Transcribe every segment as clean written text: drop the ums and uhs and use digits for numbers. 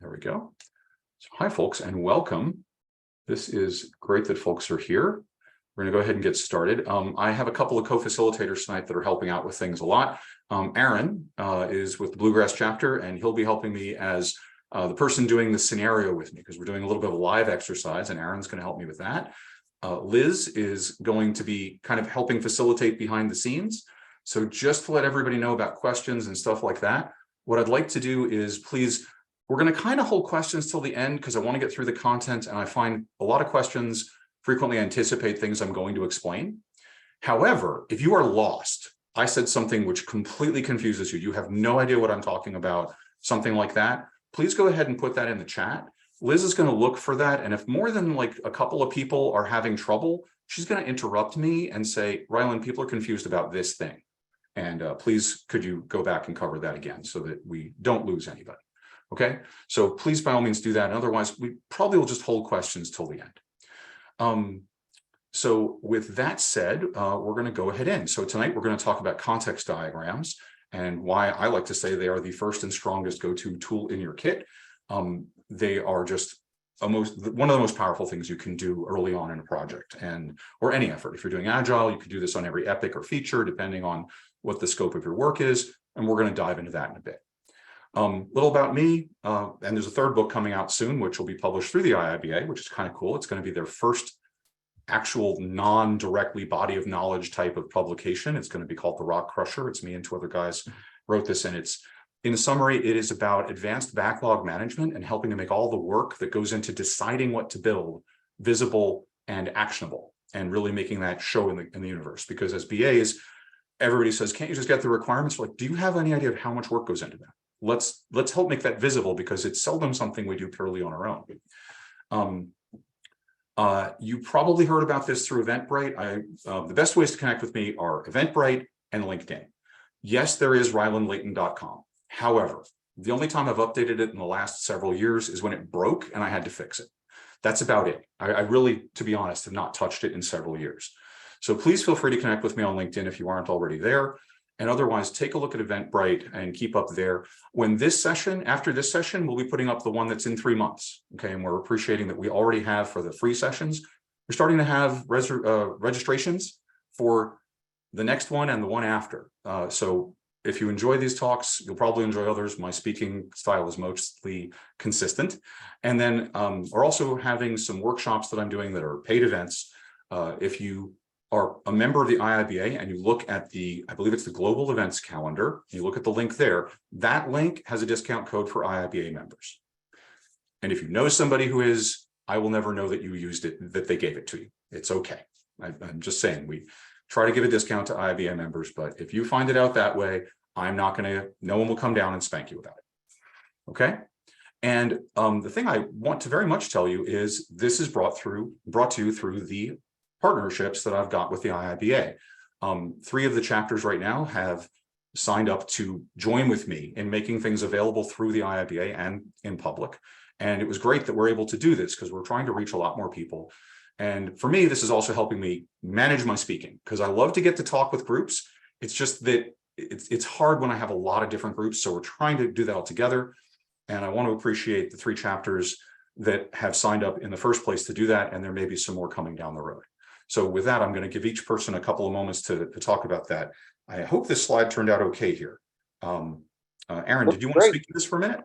There we go. So, hi, folks, and welcome. This is great that folks are here. We're going to go ahead and get started. I have a couple of co-facilitators tonight that are helping out with things a lot. Aaron is with the Bluegrass chapter, and he'll be helping me as the person doing the scenario with me, because we're doing a little bit of a live exercise, and Aaron's going to help me with that. Liz is going to be kind of helping facilitate behind the scenes. So just to let everybody know about questions and stuff like that, what I'd like to do is please, we're going to kind of hold questions till the end because I want to get through the content, and I find a lot of questions frequently anticipate things I'm going to explain. However, if you are lost, I said something which completely confuses you, you have no idea what I'm talking about, something like that, please go ahead and put that in the chat. Liz is going to look for that, and if more than like a couple of people are having trouble, she's going to interrupt me and say, Rylan, people are confused about this thing. And please, could you go back and cover that again so that we don't lose anybody? Okay, so please, by all means, do that. And otherwise, we probably will just hold questions till the end. So with that said, we're going to go ahead in. So tonight, we're going to talk about context diagrams and why I like to say they are the first and strongest go-to tool in your kit. They are just one of the most powerful things you can do early on in a project or any effort. If you're doing agile, you could do this on every epic or feature, depending on what the scope of your work is. And we're going to dive into that in a bit. Little about me, and there's a third book coming out soon, which will be published through the IIBA, which is kind of cool. It's going to be their first actual non-directly body of knowledge type of publication. It's going to be called The Rock Crusher. It's me and two other guys wrote this, and it's, in summary, it is about advanced backlog management and helping to make all the work that goes into deciding what to build visible and actionable, and really making that show in the universe. Because as BAs, everybody says, can't you just get the requirements? We're like, do you have any idea of how much work goes into that? Let's help make that visible, because it's seldom something we do purely on our own. You probably heard about this through Eventbrite. The best ways to connect with me are Eventbrite and LinkedIn. Yes, there is rylanlayton.com. However, the only time I've updated it in the last several years is when it broke and I had to fix it. That's about it. I really, to be honest, have not touched it in several years. So please feel free to connect with me on LinkedIn if you aren't already there. And otherwise, take a look at Eventbrite and keep up there. After this session, we'll be putting up the one that's in 3 months. Okay, and we're appreciating that we already have for the free sessions. We're starting to have registrations for the next one and the one after. So if you enjoy these talks, you'll probably enjoy others. My speaking style is mostly consistent. And then we're also having some workshops that I'm doing that are paid events. If you are a member of the IIBA and you look at I believe it's the global events calendar, you look at the link there, that link has a discount code for IIBA members. And if you know somebody who is, I will never know that you used it, that they gave it to you. It's okay. I'm just saying, we try to give a discount to IIBA members, but if you find it out that way, no one will come down and spank you about it. Okay. And the thing I want to very much tell you is this is brought to you through the partnerships that I've got with the IIBA. 3 of the chapters right now have signed up to join with me in making things available through the IIBA and in public. And it was great that we're able to do this because we're trying to reach a lot more people. And for me, this is also helping me manage my speaking, because I love to get to talk with groups. It's just that it's hard when I have a lot of different groups. So we're trying to do that all together. And I want to appreciate the 3 chapters that have signed up in the first place to do that. And there may be some more coming down the road. So with that, I'm going to give each person a couple of moments to talk about that. I hope this slide turned out okay here. Aaron, did you want to speak to this for a minute?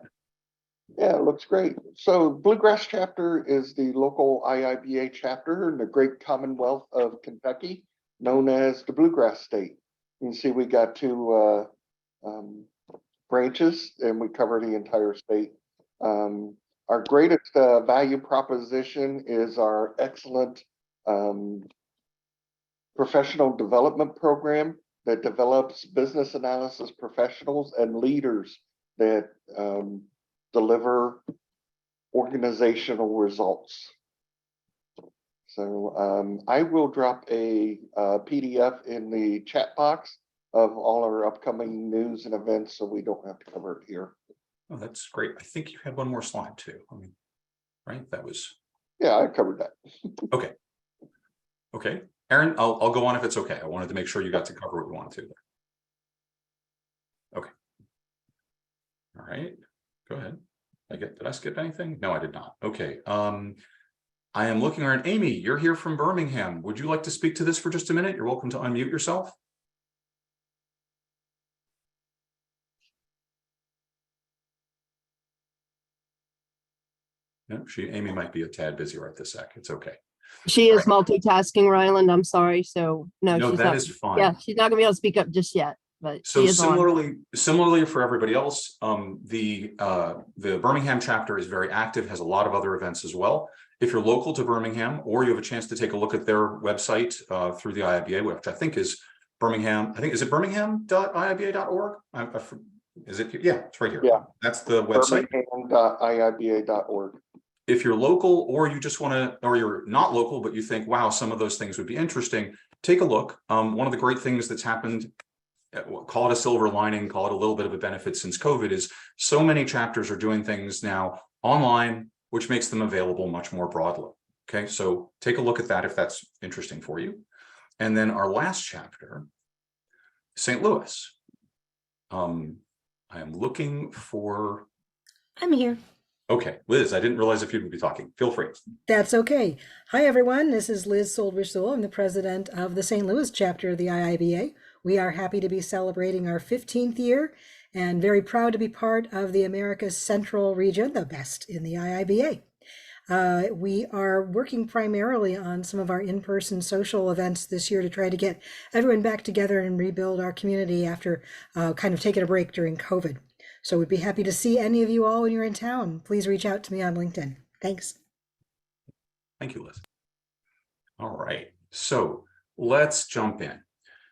Yeah, it looks great. So Bluegrass chapter is the local IIBA chapter in the great Commonwealth of Kentucky, known as the Bluegrass State. You can see we got 2 branches, and we cover the entire state. Our greatest value proposition is our excellent professional development program that develops business analysis professionals and leaders that deliver organizational results. So I will drop a PDF in the chat box of all our upcoming news and events, so we don't have to cover it here. Oh, that's great. I think you had one more slide too. Right? That was. Yeah, I covered that. Okay. Okay. Aaron, I'll go on if it's okay. I wanted to make sure you got to cover what you wanted to. Okay. All right. Go ahead. Did I skip anything? No, I did not. Okay. I am looking around. Amy, you're here from Birmingham. Would you like to speak to this for just a minute? You're welcome to unmute yourself. No, Amy might be a tad busy right this sec. It's okay. She is multitasking, Ryland. I'm sorry. So no, No, she's that not. is fine. Yeah, she's not gonna be able to speak up just yet, but So she is on. similarly for everybody else, the Birmingham chapter is very active, has a lot of other events as well. If you're local to Birmingham, or you have a chance to take a look at their website through the IIBA, which I think is Birmingham. Is it birmingham.iiba.org? Is it? Yeah, it's right here. Yeah. That's the website. Birmingham.iiba.org. If you're local, or you just want to, or you're not local, but you think, wow, some of those things would be interesting, take a look. One of the great things that's happened, call it a silver lining, call it a little bit of a benefit since COVID, is so many chapters are doing things now online, which makes them available much more broadly. Okay, so take a look at that if that's interesting for you. And then our last chapter, St. Louis. I am looking for. I'm here. Okay, Liz, I didn't realize if you'd be talking. Feel free. That's okay. Hi, everyone. This is Liz Soldwish-Sewell. I'm the president of the St. Louis chapter of the IIBA. We are happy to be celebrating our 15th year and very proud to be part of the America's Central region, the best in the IIBA. We are working primarily on some of our in-person social events this year to try to get everyone back together and rebuild our community after kind of taking a break during COVID. So we'd be happy to see any of you all when you're in town. Please reach out to me on LinkedIn. Thanks. Thank you, Liz. All right, so let's jump in.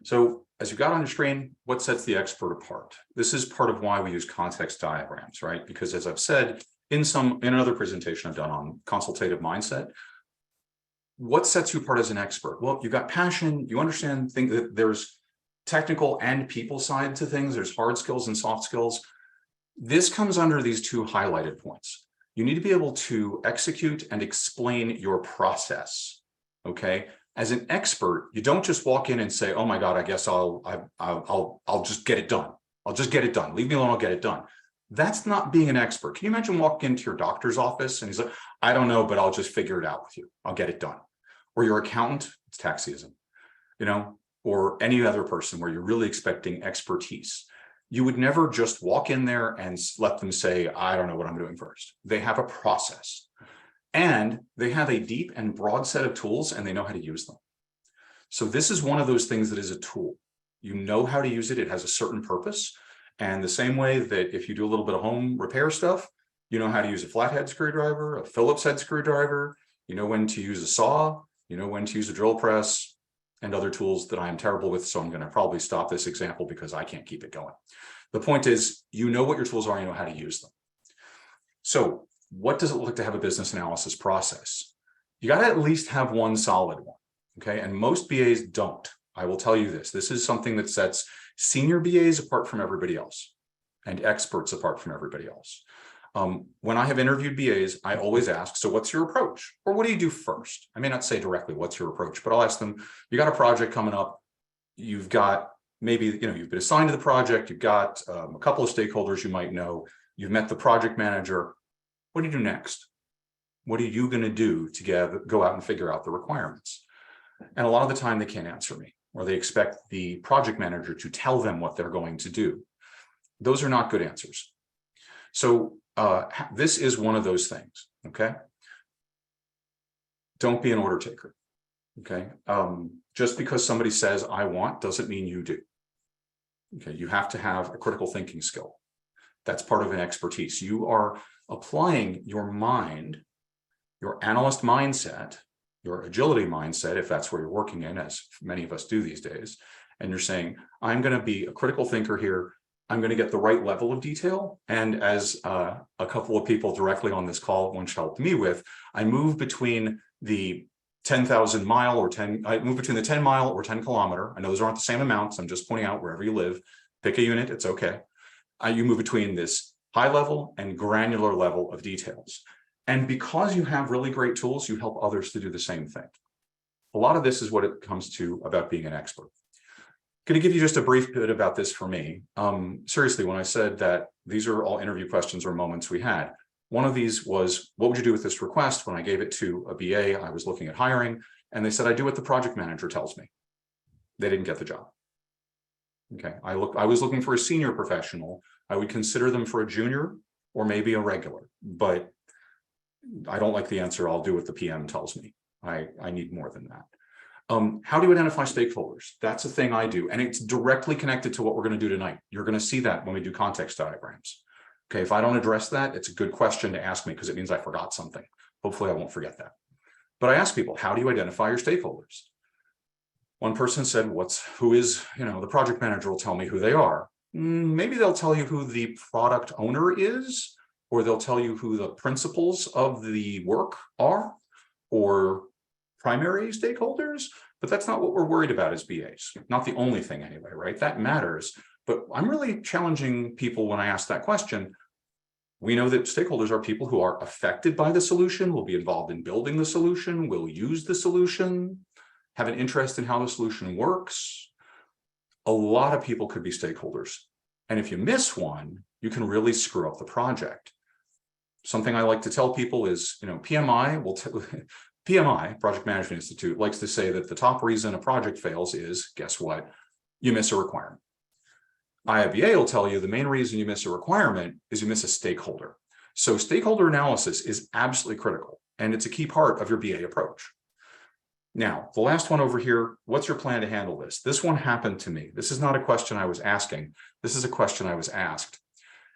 So as you got on your screen, what sets the expert apart? This is part of why we use context diagrams, right? Because as I've said in another presentation I've done on consultative mindset, what sets you apart as an expert? Well, you got passion, you understand things that there's technical and people side to things, there's hard skills and soft skills. This comes under these two highlighted points. You need to be able to execute and explain your process, okay? As an expert, you don't just walk in and say, oh my God, I guess I'll just get it done. I'll just get it done. Leave me alone, I'll get it done. That's not being an expert. Can you imagine walking into your doctor's office and he's like, I don't know, but I'll just figure it out with you. I'll get it done. Or your accountant, it's tax season, or any other person where you're really expecting expertise. You would never just walk in there and let them say, I don't know what I'm doing first. They have a process and they have a deep and broad set of tools and they know how to use them. So this is one of those things that is a tool. You know how to use it. It has a certain purpose. And the same way that if you do a little bit of home repair stuff, you know how to use a flathead screwdriver, a Phillips head screwdriver, you know when to use a saw, you know when to use a drill press, and other tools that I am terrible with. So I'm going to probably stop this example because I can't keep it going. The point is, you know what your tools are, you know how to use them. So what does it look like to have a business analysis process? You got to at least have one solid one, okay? And most BAs don't. I will tell you this. This is something that sets senior BAs apart from everybody else and experts apart from everybody else. When I have interviewed BAs, I always ask, so what's your approach? Or what do you do first? I may not say directly, what's your approach, but I'll ask them, you got a project coming up, you've got maybe, you've been assigned to the project, you've got a couple of stakeholders you might know, you've met the project manager. What do you do next? What are you going to do to go out and figure out the requirements? And a lot of the time they can't answer me, or they expect the project manager to tell them what they're going to do. Those are not good answers. So this is one of those things, okay? Don't be an order taker, okay? Just because somebody says, I want, doesn't mean you do. Okay, you have to have a critical thinking skill. That's part of an expertise. You are applying your mind, your analyst mindset, your agility mindset, if that's where you're working in, as many of us do these days, and you're saying, I'm going to be a critical thinker here. I'm going to get the right level of detail. And as a couple of people directly on this call once helped me with, I move between the 10,000 mile or I move between the 10 mile or 10 kilometer. I know those aren't the same amounts. I'm just pointing out wherever you live, pick a unit, it's okay. You move between this high level and granular level of details. And because you have really great tools, you help others to do the same thing. A lot of this is what it comes to about being an expert. Going to give you just a brief bit about this for me. Seriously, when I said that these are all interview questions or moments we had, One of these was, what would you do with this request? When I gave it to a BA, I was looking at hiring, and they said, I do what the project manager tells me. They didn't get the job. Okay, I was looking for a senior professional. I would consider them for a junior or maybe a regular, but I don't like the answer. I'll do what the PM tells me. I need more than that. How do you identify stakeholders? That's a thing I do, and it's directly connected to what we're going to do tonight. You're going to see that when we do context diagrams. Okay, if I don't address that, it's a good question to ask me because it means I forgot something. Hopefully I won't forget that. But I ask people, how do you identify your stakeholders? One person said, the project manager will tell me who they are. Maybe they'll tell you who the product owner is, or they'll tell you who the principals of the work are, or primary stakeholders, but that's not what we're worried about as BAs. Not the only thing anyway, right? That matters, but I'm really challenging people when I ask that question. We know that stakeholders are people who are affected by the solution, will be involved in building the solution, will use the solution, have an interest in how the solution works. A lot of people could be stakeholders. And if you miss one, you can really screw up the project. Something I like to tell people is, PMI, Project Management Institute, likes to say that the top reason a project fails is, guess what? You miss a requirement. IIBA will tell you the main reason you miss a requirement is you miss a stakeholder. So stakeholder analysis is absolutely critical, and it's a key part of your BA approach. Now, the last one over here, what's your plan to handle this? This one happened to me. This is not a question I was asking. This is a question I was asked.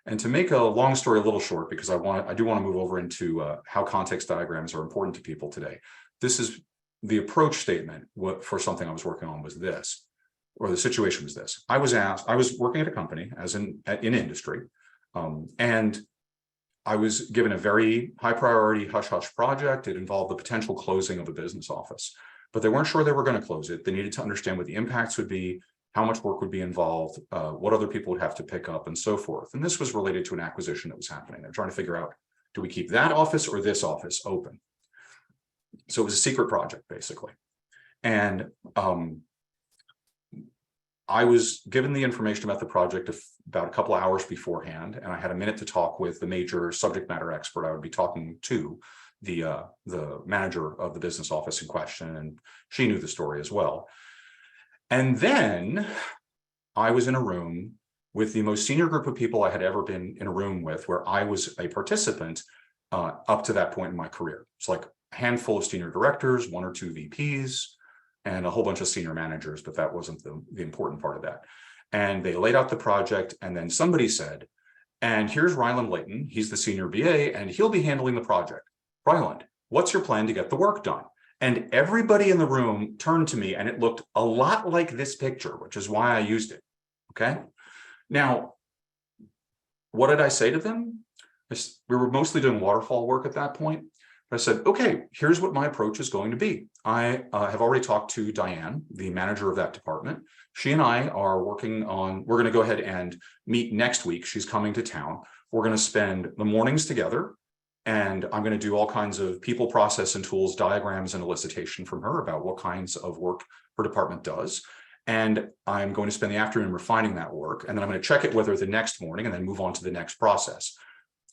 And to make a long story a little short, because I do want to move over into how context diagrams are important to people today. This is the approach statement for something I was working on was this, or the situation was this. I was working at a company as in industry, and I was given a very high priority hush-hush project. It involved the potential closing of a business office, but they weren't sure they were going to close it. They needed to understand what the impacts would be, how much work would be involved, what other people would have to pick up, and so forth. And this was related to an acquisition that was happening. They're trying to figure out, do we keep that office or this office open? So it was a secret project, basically. And I was given the information about the project about a couple of hours beforehand, and I had a minute to talk with the major subject matter expert I would be talking to, the manager of the business office in question, and she knew the story as well. And then I was in a room with the most senior group of people I had ever been in a room with, where I was a participant up to that point in my career. It's like a handful of senior directors, 1 or 2 VPs, and a whole bunch of senior managers, but that wasn't the important part of that. And they laid out the project, and then somebody said, and here's Ryland Layton, he's the senior BA, and he'll be handling the project. Ryland, what's your plan to get the work done? And everybody in the room turned to me, and it looked a lot like this picture, which is why I used it, okay? Now, what did I say to them? We were mostly doing waterfall work at that point. I said, okay, here's what my approach is going to be. I have already talked to Diane, the manager of that department. She and I are working on, we're going to go ahead and meet next week. She's coming to town. We're going to spend the mornings together, and I'm going to do all kinds of people, process, and tools, diagrams, and elicitation from her about what kinds of work her department does. And I'm going to spend the afternoon refining that work, and then I'm going to check it with her the next morning and then move on to the next process.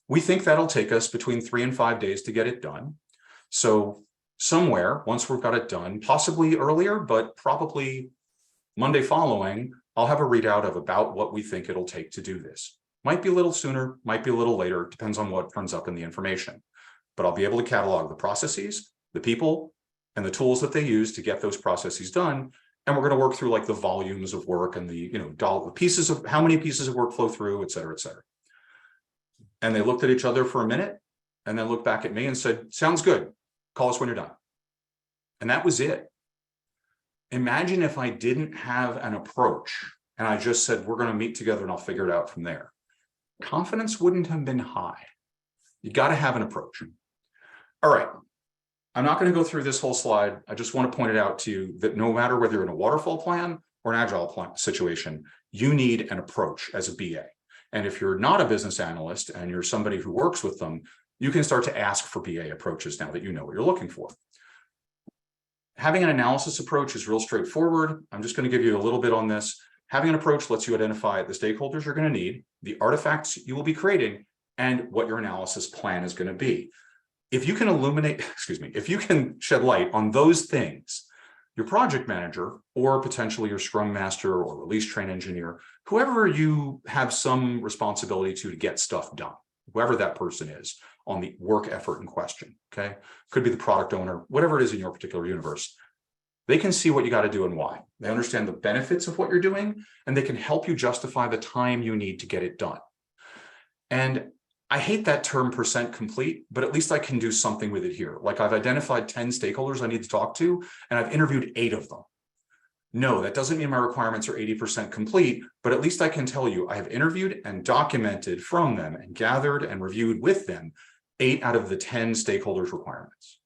We think that'll take us between 3 and 5 days to get it done. So somewhere, once we've got it done, possibly earlier, but probably Monday following, I'll have a readout of about what we think it'll take to do this. Might be a little sooner, might be a little later, depends on what turns up in the information. But I'll be able to catalog the processes, the people, and the tools that they use to get those processes done. And we're going to work through like the volumes of work and the, the pieces of how many pieces of work flow through, et cetera, et cetera. And they looked at each other for a minute and then looked back at me and said, sounds good. Call us when you're done. And that was it. Imagine if I didn't have an approach and I just said, we're going to meet together and I'll figure it out from there. Confidence wouldn't have been high. You got to have an approach. All right. I'm not going to go through this whole slide. I just want to point it out to you that no matter whether you're in a waterfall plan or an agile plan situation, you need an approach as a BA. And if you're not a business analyst and you're somebody who works with them, you can start to ask for BA approaches now that you know what you're looking for. Having an analysis approach is real straightforward. I'm just going to give you a little bit on this. Having an approach lets you identify the stakeholders you're going to need, the artifacts you will be creating, and what your analysis plan is going to be. If you can illuminate, if you can shed light on those things, your project manager or potentially your scrum master or release train engineer, whoever you have some responsibility to get stuff done, whoever that person is on the work effort in question, okay? Could be the product owner, whatever it is in your particular universe. They can see what you got to do and why. They understand the benefits of what you're doing, and they can help you justify the time you need to get it done. And I hate that term % complete, but at least I can do something with it here. Like I've identified 10 stakeholders I need to talk to, and I've interviewed 8 of them. No, that doesn't mean my requirements are 80% complete, but at least I can tell you I have interviewed and documented from them and gathered and reviewed with them 8 out of the 10 stakeholders requirements.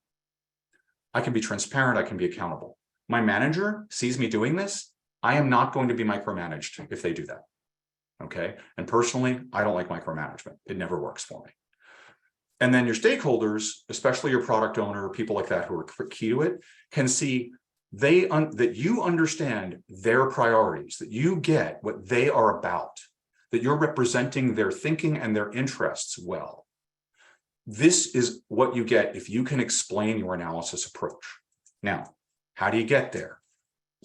I can be transparent, I can be accountable. My manager sees me doing this. I am not going to be micromanaged if they do that. Okay. And personally, I don't like micromanagement. It never works for me. And then your stakeholders, especially your product owner, people like that who are key to it, can see that you understand their priorities, that you get what they are about, that you're representing their thinking and their interests well. This is what you get if you can explain your analysis approach. Now, how do you get there?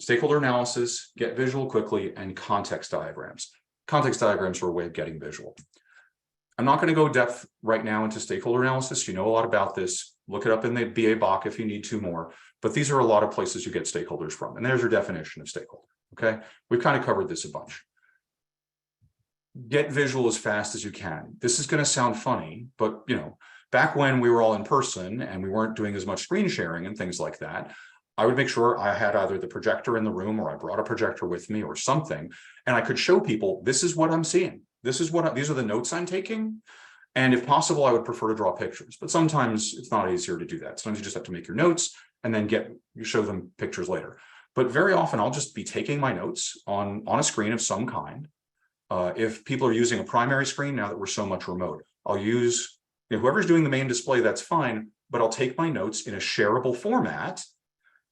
Stakeholder analysis, get visual quickly, and context diagrams. Context diagrams are a way of getting visual. I'm not going to go depth right now into stakeholder analysis. You know a lot about this. Look it up in the BA BOK if you need to more. But these are a lot of places you get stakeholders from. And there's your definition of stakeholder. Okay, we've kind of covered this a bunch. Get visual as fast as you can. This is going to sound funny, but back when we were all in person and we weren't doing as much screen sharing and things like that, I would make sure I had either the projector in the room or I brought a projector with me or something, and I could show people, this is what I'm seeing. These are the notes I'm taking. And if possible, I would prefer to draw pictures, but sometimes it's not easier to do that. Sometimes you just have to make your notes and then you show them pictures later. But very often I'll just be taking my notes on a screen of some kind. If people are using a primary screen, now that we're so much remote, I'll use, whoever's doing the main display, that's fine, but I'll take my notes in a shareable format,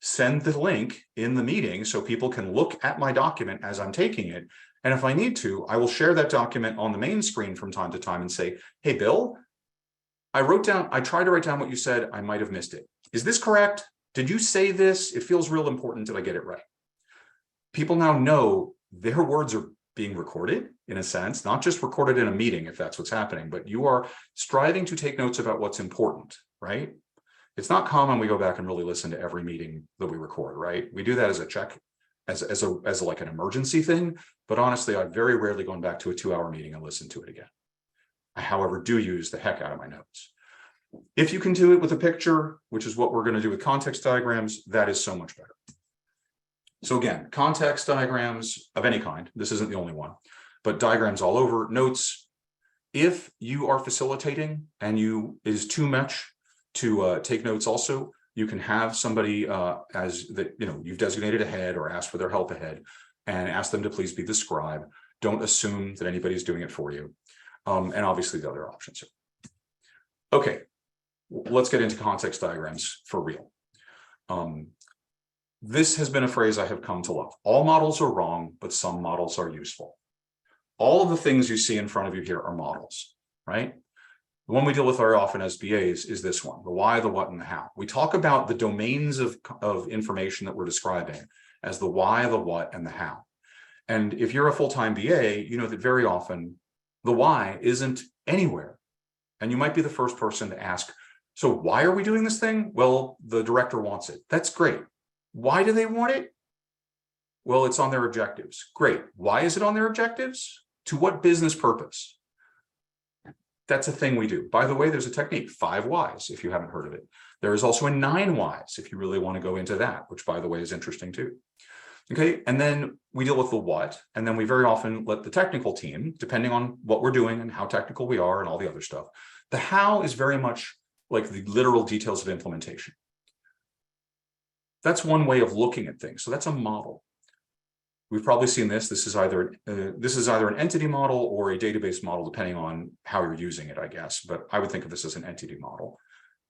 send the link in the meeting so people can look at my document as I'm taking it. And if I need to, I will share that document on the main screen from time to time and say, hey, Bill, I tried to write down what you said. I might have missed it. Is this correct? Did you say this? It feels real important. Did I get it right? People now know their words are being recorded in a sense, not just recorded in a meeting if that's what's happening, but you are striving to take notes about what's important, right? It's not common we go back and really listen to every meeting that we record, right? We do that as a check, as like an emergency thing. But honestly, I've very rarely gone back to a 2-hour meeting and listened to it again. I, however, do use the heck out of my notes. If you can do it with a picture, which is what we're going to do with context diagrams, that is so much better. So again, context diagrams of any kind. This isn't the only one, but diagrams all over, notes. If you are facilitating and it is too much to take notes also, you can have somebody you've designated ahead or asked for their help ahead and ask them to please be the scribe. Don't assume that anybody's doing it for you. And obviously the other options. Okay, let's get into context diagrams for real. This has been a phrase I have come to love. All models are wrong, but some models are useful. All of the things you see in front of you here are models, right? The one we deal with very often as BAs is this one, the why, the what, and the how. We talk about the domains of information that we're describing as the why, the what, and the how. And if you're a full-time BA, you know that very often the why isn't anywhere. And you might be the first person to ask, so why are we doing this thing? Well, the director wants it. That's great. Why do they want it? Well, it's on their objectives. Great. Why is it on their objectives? To what business purpose? That's a thing we do. By the way, there's a technique, 5 whys, if you haven't heard of it. There is also a 9 whys, if you really want to go into that, which by the way is interesting too. Okay, and then we deal with the what, and then we very often let the technical team, depending on what we're doing and how technical we are and all the other stuff. The how is very much like the literal details of implementation. That's one way of looking at things. So that's a model. We've probably seen this. This is either an entity model or a database model, depending on how you're using it, I guess. But I would think of this as an entity model.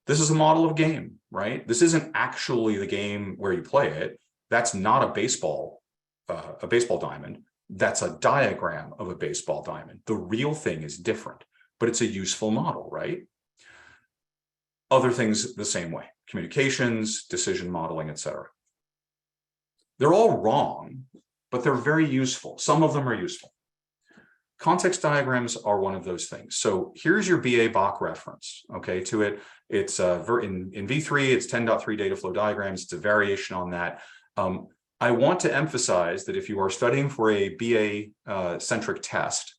This is a model of game, right? This isn't actually the game where you play it. That's not a baseball diamond. That's a diagram of a baseball diamond. The real thing is different. but it's a useful model, right? Other things the same way, communications, decision modeling, etc. They're all wrong, but they're very useful. Some of them are useful. Context diagrams are one of those things. So here's your BA Bach reference, okay, to it. It's in V3, it's 10.3 data flow diagrams. It's a variation on that. I want to emphasize that if you are studying for a BA-centric test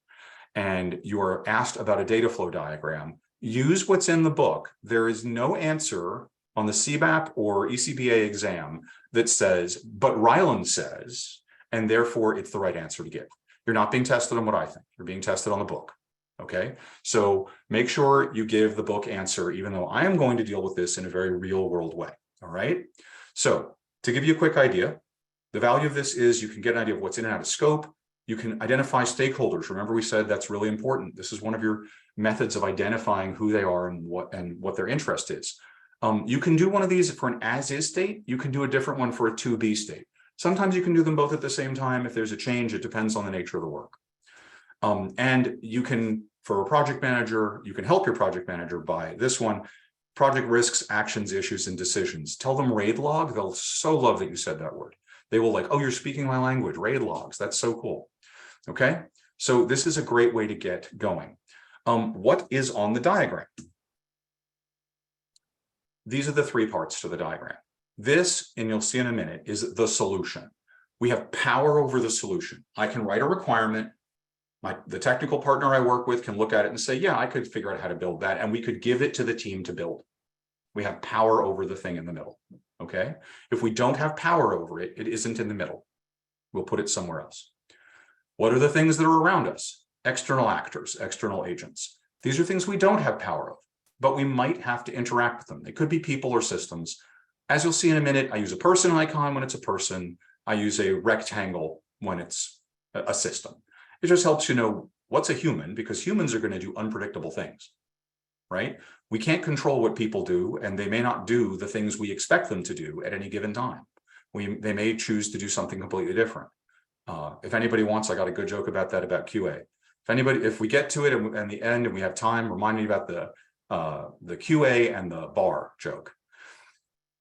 and you are asked about a data flow diagram, use what's in the book. There is no answer on the CBAP or ECBA exam that says, but Ryland says, and therefore it's the right answer to give. You're not being tested on what I think. You're being tested on the book, okay? So make sure you give the book answer, even though I am going to deal with this in a very real world way, all right? So to give you a quick idea, the value of this is you can get an idea of what's in and out of scope. You can identify stakeholders. Remember, we said that's really important. This is one of your methods of identifying who they are and what their interest is. You can do one of these for an as-is state. You can do a different one for a to-be state. Sometimes you can do them both at the same time. If there's a change, it depends on the nature of the work. And you can, for a project manager, you can help your project manager by this one, project risks, actions, issues, and decisions. Tell them RAID log. They'll so love that you said that word. They will like, oh, you're speaking my language, RAID logs. That's so cool. Okay, so this is a great way to get going. What is on the diagram? These are the three parts to the diagram. This, and you'll see in a minute, is the solution. We have power over the solution. I can write a requirement. The technical partner I work with can look at it and say, yeah, I could figure out how to build that. And we could give it to the team to build. We have power over the thing in the middle. Okay. If we don't have power over it, it isn't in the middle. We'll put it somewhere else. What are the things that are around us? External actors, external agents. These are things we don't have power of, but we might have to interact with them. They could be people or systems. As you'll see in a minute, I use a person icon when it's a person. I use a rectangle when it's a system. It just helps you know what's a human, because humans are going to do unpredictable things, right? We can't control what people do, and they may not do the things we expect them to do at any given time. They may choose to do something completely different. If anybody wants, I got a good joke about that, about QA. If we get to it in the end and we have time, remind me about the QA and the bar joke.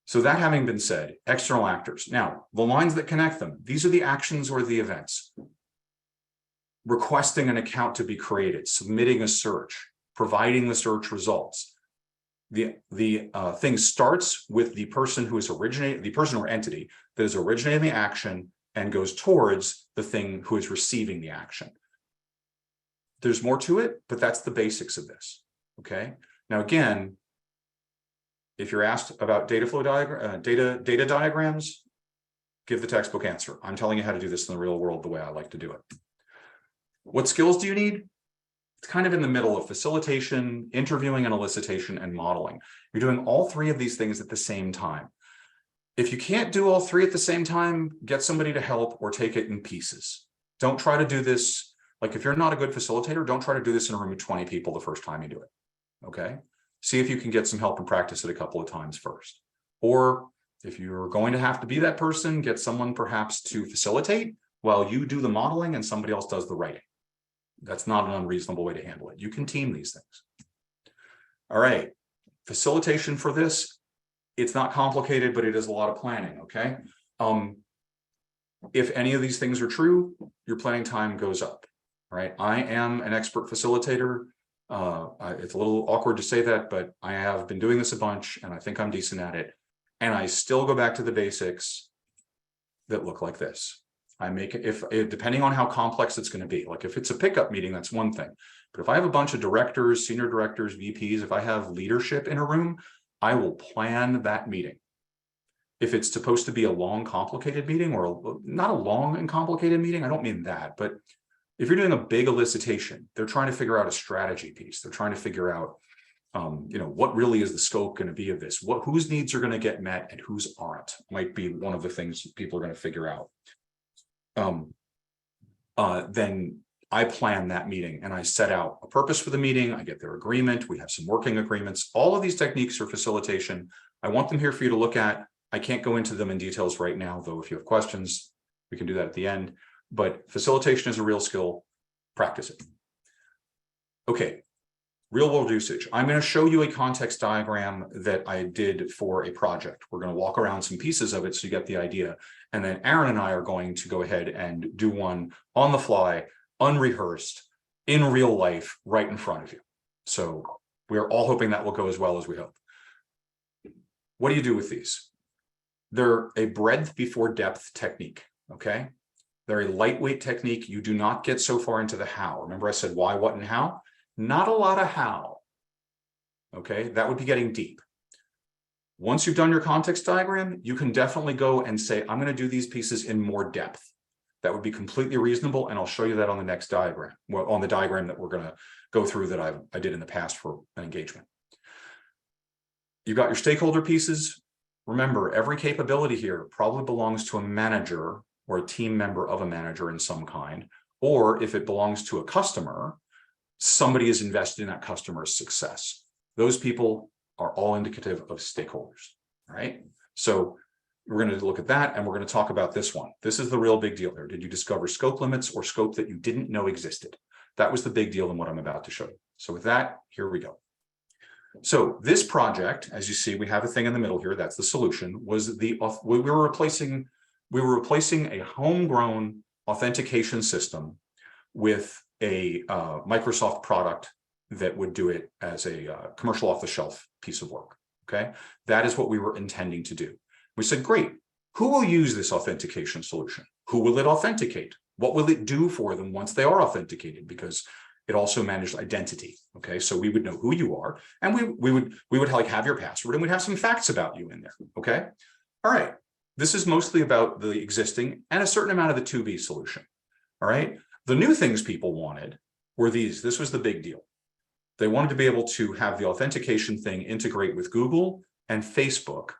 So that having been said, external actors. Now, the lines that connect them, these are the actions or the events. Requesting an account to be created, submitting a search, providing the search results. The thing starts with the person who is originating, the person or entity that is originating the action and goes towards the thing who is receiving the action. There's more to it, but that's the basics of this, okay? Now, again, if you're asked about data flow data diagrams, give the textbook answer. I'm telling you how to do this in the real world the way I like to do it. What skills do you need? It's kind of in the middle of facilitation, interviewing and elicitation, and modeling. You're doing all three of these things at the same time. If you can't do all three at the same time, get somebody to help or take it in pieces. Don't try to do this, like if you're not a good facilitator, don't try to do this in a room of 20 people the first time you do it, okay? See if you can get some help and practice it a couple of times first. Or if you're going to have to be that person, get someone perhaps to facilitate while you do the modeling and somebody else does the writing. That's not an unreasonable way to handle it. You can team these things. All right, facilitation for this, it's not complicated, but it is a lot of planning, okay? If any of these things are true, your planning time goes up, right? I am an expert facilitator. It's a little awkward to say that, but I have been doing this a bunch and I think I'm decent at it. And I still go back to the basics that look like this. I make it, depending on how complex it's going to be. Like if it's a pickup meeting, that's one thing. But if I have a bunch of directors, senior directors, VPs, if I have leadership in a room, I will plan that meeting. If it's supposed to be a long, complicated meeting, or not a long and complicated meeting, I don't mean that, but if you're doing a big elicitation, they're trying to figure out a strategy piece. They're trying to figure out, what really is the scope going to be of this? Whose needs are going to get met and whose aren't, might be one of the things people are going to figure out. Then I plan that meeting and I set out a purpose for the meeting. I get their agreement. We have some working agreements. All of these techniques are facilitation. I want them here for you to look at. I can't go into them in details right now, though. If you have questions, we can do that at the end. But facilitation is a real skill. Practice it. Okay. real world usage. I'm going to show you a context diagram that I did for a project. We're going to walk around some pieces of it so you get the idea. And then Aaron and I are going to go ahead and do one on the fly, unrehearsed, in real life, right in front of you. So we're all hoping that will go as well as we hope. What do you do with these? They're a breadth before depth technique, okay? They're a lightweight technique. You do not get so far into the how. Remember I said why, what, and how? Not a lot of how, okay? That would be getting deep. Once you've done your context diagram, you can definitely go and say, I'm going to do these pieces in more depth. That would be completely reasonable, and I'll show you that on the next diagram, well, on the diagram that we're going to go through that I did in the past for an engagement. You've got your stakeholder pieces. Remember, every capability here probably belongs to a manager or a team member of a manager in some kind, or if it belongs to a customer, somebody is invested in that customer's success. Those people are all indicative of stakeholders, right? So we're going to look at that, and we're going to talk about this one. This is the real big deal here. Did you discover scope limits or scope that you didn't know existed? That was the big deal in what I'm about to show you. So with that, here we go. So this project, as you see, we have a thing in the middle here. That's the solution. Was the we were replacing a homegrown authentication system with a Microsoft product that would do it as a commercial off-the-shelf piece of work. Okay, that is what we were intending to do. We said, great. Who will use this authentication solution? Who will it authenticate? What will it do for them once they are authenticated? Because it also managed identity. Okay, so we would know who you are, and we would like have your password, and we'd have some facts about you in there. Okay, all right. This is mostly about the existing and a certain amount of the to-be solution. All right. The new things people wanted were these. This was the big deal. They wanted to be able to have the authentication thing integrate with Google and Facebook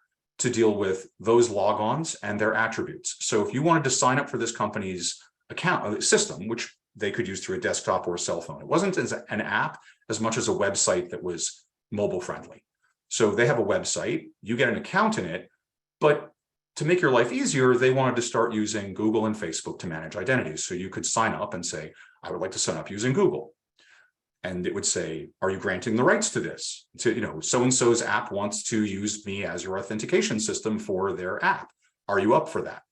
to deal with those logons and their attributes. So if you wanted to sign up for this company's account system, which they could use through a desktop or a cell phone, it wasn't as an app as much as a website that was mobile friendly. So they have a website, you get an account in it, but to make your life easier, they wanted to start using Google and Facebook to manage identities. So you could sign up and say, I would like to sign up using Google. And it would say, are you granting the rights to this? To, you know, so-and-so's app wants to use me as your authentication system for their app. Are you up for that?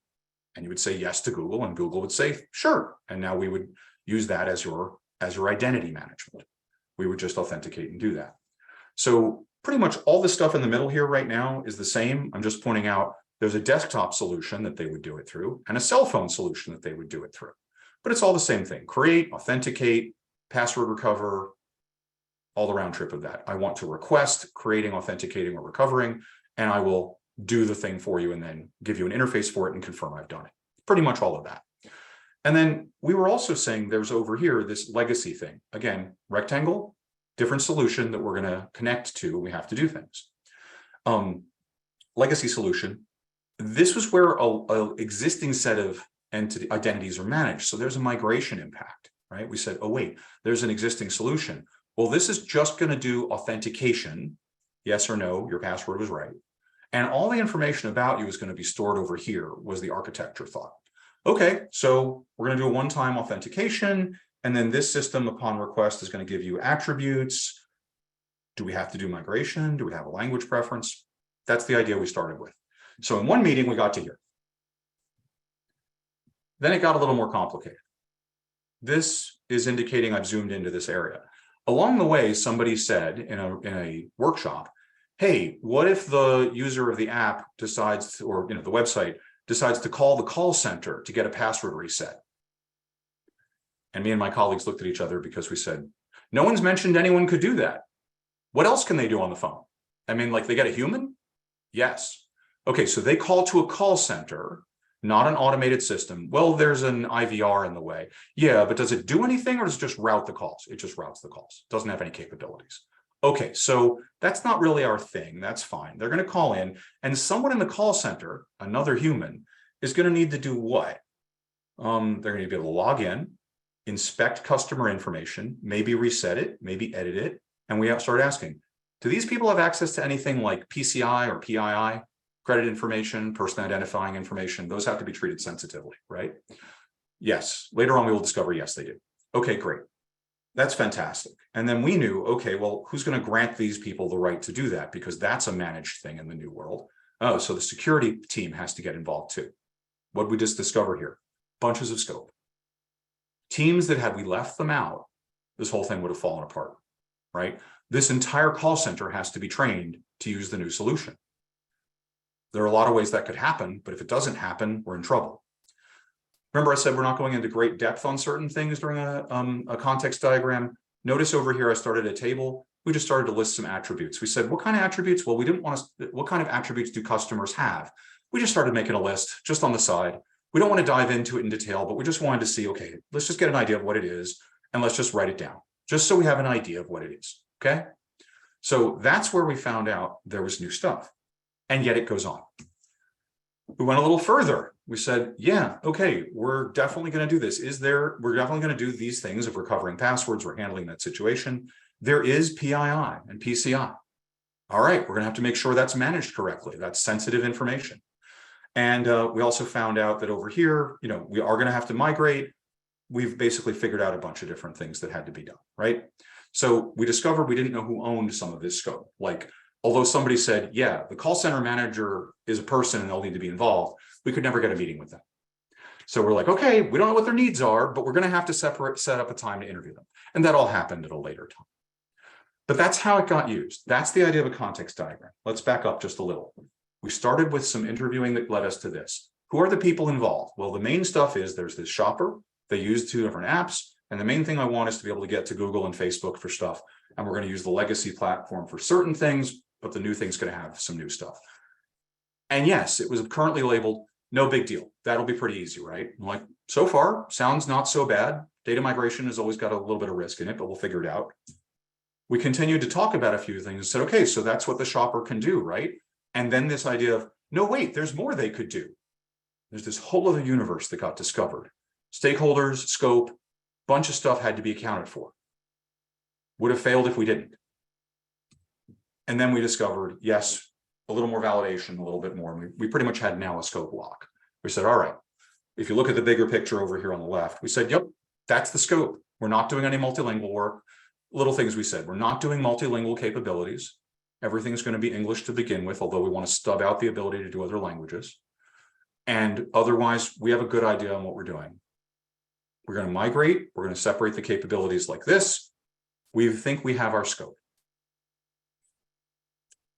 And you would say yes to Google, and Google would say, sure. And now we would use that as your identity management. We would just authenticate and do that. So pretty much all the stuff in the middle here right now is the same. I'm just pointing out there's a desktop solution that they would do it through and a cell phone solution that they would do it through. But it's all the same thing. Create, authenticate, password recover, all the round trip of that. I want to request, creating, authenticating, or recovering, and I will do the thing for you and then give you an interface for it and confirm I've done it. Pretty much all of that. And then we were also saying there's over here this legacy thing. Again, rectangle, different solution that we're going to connect to. We have to do things. Legacy solution. This was where a existing set of identities are managed. So there's a migration impact, right? We said, oh, wait, there's an existing solution. Well, this is just going to do authentication. Yes or no, your password was right. And all the information about you is going to be stored over here, was the architecture thought. Okay, so we're going to do a one-time authentication, and then this system upon request is going to give you attributes. Do we have to do migration? Do we have a language preference? That's the idea we started with. So in one meeting, we got to here. Then it got a little more complicated. This is indicating I've zoomed into this area. Along the way, somebody said in a workshop, hey, what if the user of the app decides, or the website decides to call the call center to get a password reset? And me and my colleagues looked at each other because we said, no one's mentioned anyone could do that. What else can they do on the phone? I mean, like they get a human? Yes. Okay, so they call to a call center, not an automated system. Well, there's an IVR in the way. Yeah, but does it do anything, or does it just route the calls? It just routes the calls. It doesn't have any capabilities. Okay, so that's not really our thing. That's fine. They're going to call in, and someone in the call center, another human, is going to need to do what? They're going to be able to log in, inspect customer information, maybe reset it, maybe edit it, and we start asking, do these people have access to anything like PCI or PII? Credit information, person identifying information, those have to be treated sensitively, right? Yes. Later on, we will discover, yes, they do. Okay, great. That's fantastic. And then we knew, okay, well, who's going to grant these people the right to do that? Because that's a managed thing in the new world. Oh, so the security team has to get involved too. What did we just discover here? Bunches of scope. Teams that had we left them out, this whole thing would have fallen apart, right? This entire call center has to be trained to use the new solution. There are a lot of ways that could happen, but if it doesn't happen, we're in trouble. Remember, I said we're not going into great depth on certain things during a context diagram. Notice over here, I started a table. We just started to list some attributes. We said, what kind of attributes? Well, we didn't want to, what kind of attributes do customers have? We just started making a list just on the side. We don't want to dive into it in detail, but we just wanted to see, okay, let's just get an idea of what it is, and let's just write it down, just so we have an idea of what it is, okay? So that's where we found out there was new stuff, and yet it goes on. We went a little further. We said, yeah, okay, we're definitely going to do this. We're definitely going to do these things if we're covering passwords, we're handling that situation. There is PII and PCI. All right, we're going to have to make sure that's managed correctly. That's sensitive information. And we also found out that over here, we are going to have to migrate. We've basically figured out a bunch of different things that had to be done, right? So we discovered we didn't know who owned some of this scope. Like, although somebody said, yeah, the call center manager is a person and they'll need to be involved, we could never get a meeting with them. So we're like, okay, we don't know what their needs are, but we're going to have to set up a time to interview them. And that all happened at a later time. But that's how it got used. That's the idea of a context diagram. Let's back up just a little. We started with some interviewing that led us to this. Who are the people involved? Well, the main stuff is there's this shopper. They use 2 different apps. And the main thing I want is to be able to get to Google and Facebook for stuff. And we're going to use the legacy platform for certain things, but the new thing's going to have some new stuff. And yes, it was currently labeled, no big deal. That'll be pretty easy, right? Like, so far, sounds not so bad. Data migration has always got a little bit of risk in it, but we'll figure it out. We continued to talk about a few things and said, okay, so that's what the shopper can do, right? And then this idea of, no, wait, there's more they could do. There's this whole other universe that got discovered. Stakeholders, scope, bunch of stuff had to be accounted for. Would have failed if we didn't. And then we discovered, yes, a little more validation, a little bit more. We pretty much had now a scope lock. We said, all right, if you look at the bigger picture over here on the left, we said, yep, that's the scope. We're not doing any multilingual work. Little things we said, we're not doing multilingual capabilities. Everything's going to be English to begin with, although we want to stub out the ability to do other languages. And otherwise, we have a good idea on what we're doing. We're going to migrate. We're going to separate the capabilities like this. We think we have our scope.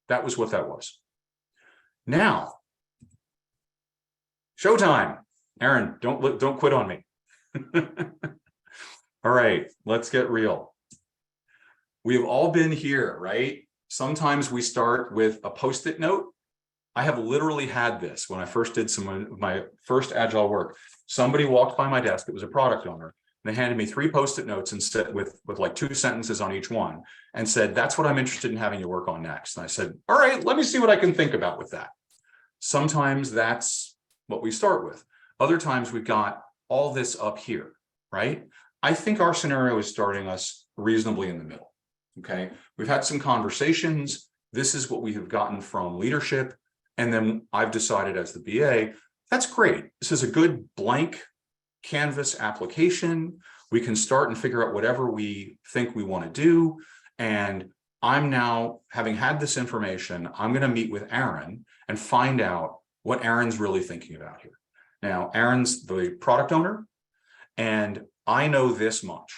That was what that was. Now, showtime. Aaron, don't quit on me. All right, let's get real. We've all been here, right? Sometimes we start with a Post-it note. I have literally had this when I first did some of my first agile work. Somebody walked by my desk, it was a product owner, and they handed me 3 Post-it notes and said with like 2 sentences on each one and said, that's what I'm interested in having you work on next. And I said, all right, let me see what I can think about with that. Sometimes that's what we start with. Other times we've got all this up here, right? I think our scenario is starting us reasonably in the middle. Okay, we've had some conversations. This is what we have gotten from leadership. And then I've decided as the BA, that's great. This is a good blank canvas application. We can start and figure out whatever we think we want to do. And I'm now, having had this information, I'm going to meet with Aaron and find out what Aaron's really thinking about here. Now, Aaron's the product owner, and I know this much.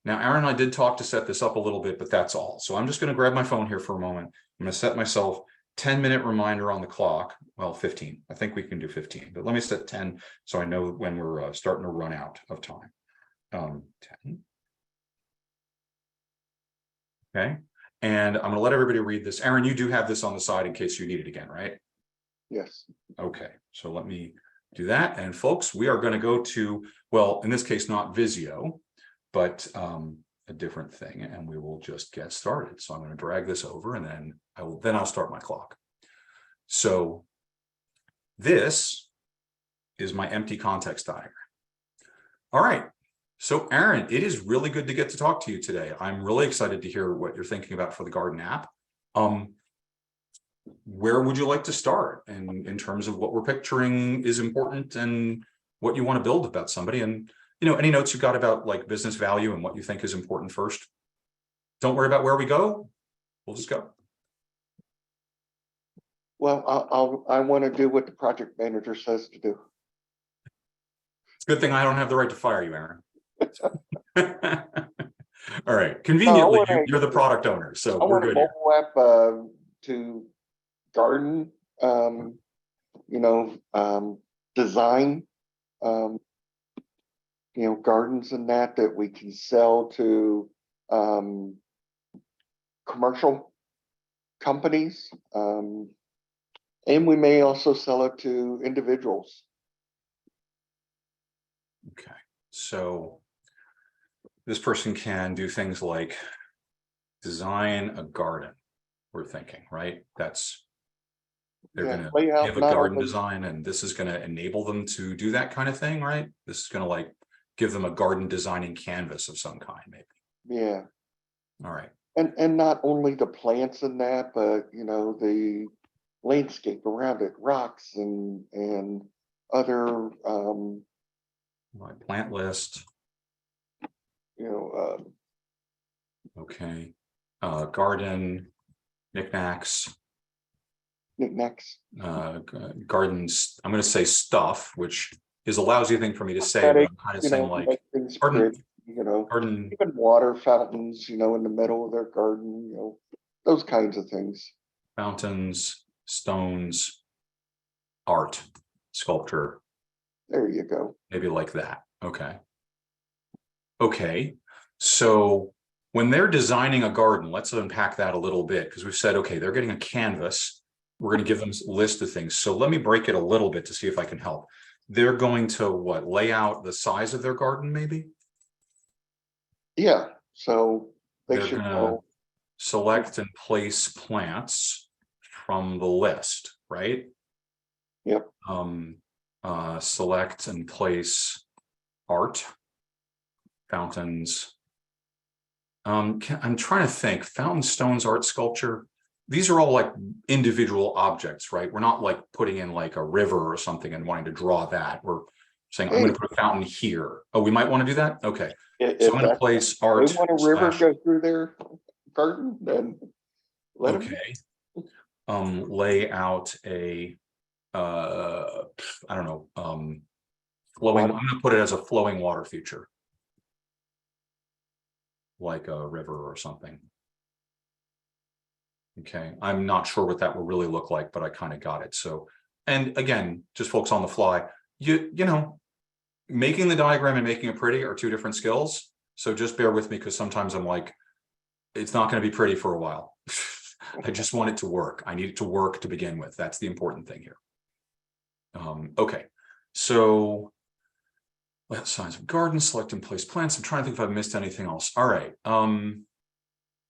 Now, Aaron and I did talk to set this up a little bit, but that's all. So I'm just going to grab my phone here for a moment. I'm going to set myself 10-minute reminder on the clock. Well, 15. I think we can do 15, but let me set 10 so I know when we're starting to run out of time. 10. Okay. And I'm going to let everybody read this. Aaron, you do have this on the side in case you need it again, right? Yes. Okay. So let me do that. And folks, we are going to go to, well, in this case, not Visio, but a different thing, and we will just get started. So I'm going to drag this over, and then I'll start my clock. So this is my empty context diagram. All right. So Aaron, it is really good to get to talk to you today. I'm really excited to hear what you're thinking about for the Garden app. Where would you like to start in terms of what we're picturing is important and what you want to build about somebody? And any notes you got about like business value and what you think is important first? Don't worry about where we go. We'll just go. Well, I want to do what the project manager says to do. It's a good thing I don't have the right to fire you, Aaron. All right. Conveniently, you're the product owner, so I we're want a good here. mobile app to garden, design, gardens and that we can sell to commercial companies. And we may also sell it to individuals. Okay. So this person can do things like design a garden, we're thinking, right? They're going to lay out give a not garden only- design, and this is going to enable them to do that kind of thing, right? This is going to like give them a garden designing canvas of some kind, maybe. Yeah. All right. And not only the plants in that, but the landscape around it, rocks and other My plant list. Okay. Garden knickknacks. knickknacks. Gardens. I'm going to say stuff, which is a lousy thing for me to say, but Aesthetic, I'm kind of saying like make things garden. pretty, Garden. even water fountains, in the middle of their garden, those kinds of things. Fountains, stones, art, sculpture. There you go. Maybe like that. Okay. Okay. So when they're designing a garden, let's unpack that a little bit, because we've said, okay, they're getting a canvas. We're going to give them a list of things. So let me break it a little bit to see if I can help. They're going to lay out the size of their garden, maybe? Yeah. So they They're should gonna know. select and place plants from the list, right? Yep. Select and place art, fountains. I'm trying to think, fountain, stones, art, sculpture. These are all like individual objects, right? We're not like putting in like a river or something and wanting to draw that. We're saying, I'm going to put a fountain here. Oh, we might want to do that. Okay. So I'm going to place art. They want a river go through their garden, then let them. Okay. Lay out a, I don't know, flowing. I'm going to put it as a flowing water feature, like a river or something. Okay, I'm not sure what that will really look like, but I kind of got it. So, and again, just folks on the fly, you know, making the diagram and making it pretty are two different skills. So just bear with me, because sometimes I'm like, it's not going to be pretty for a while. I just want it to work. I need it to work to begin with. That's the important thing here. Okay, so let's size of garden, select and place plants. I'm trying to think if I've missed anything else. All right.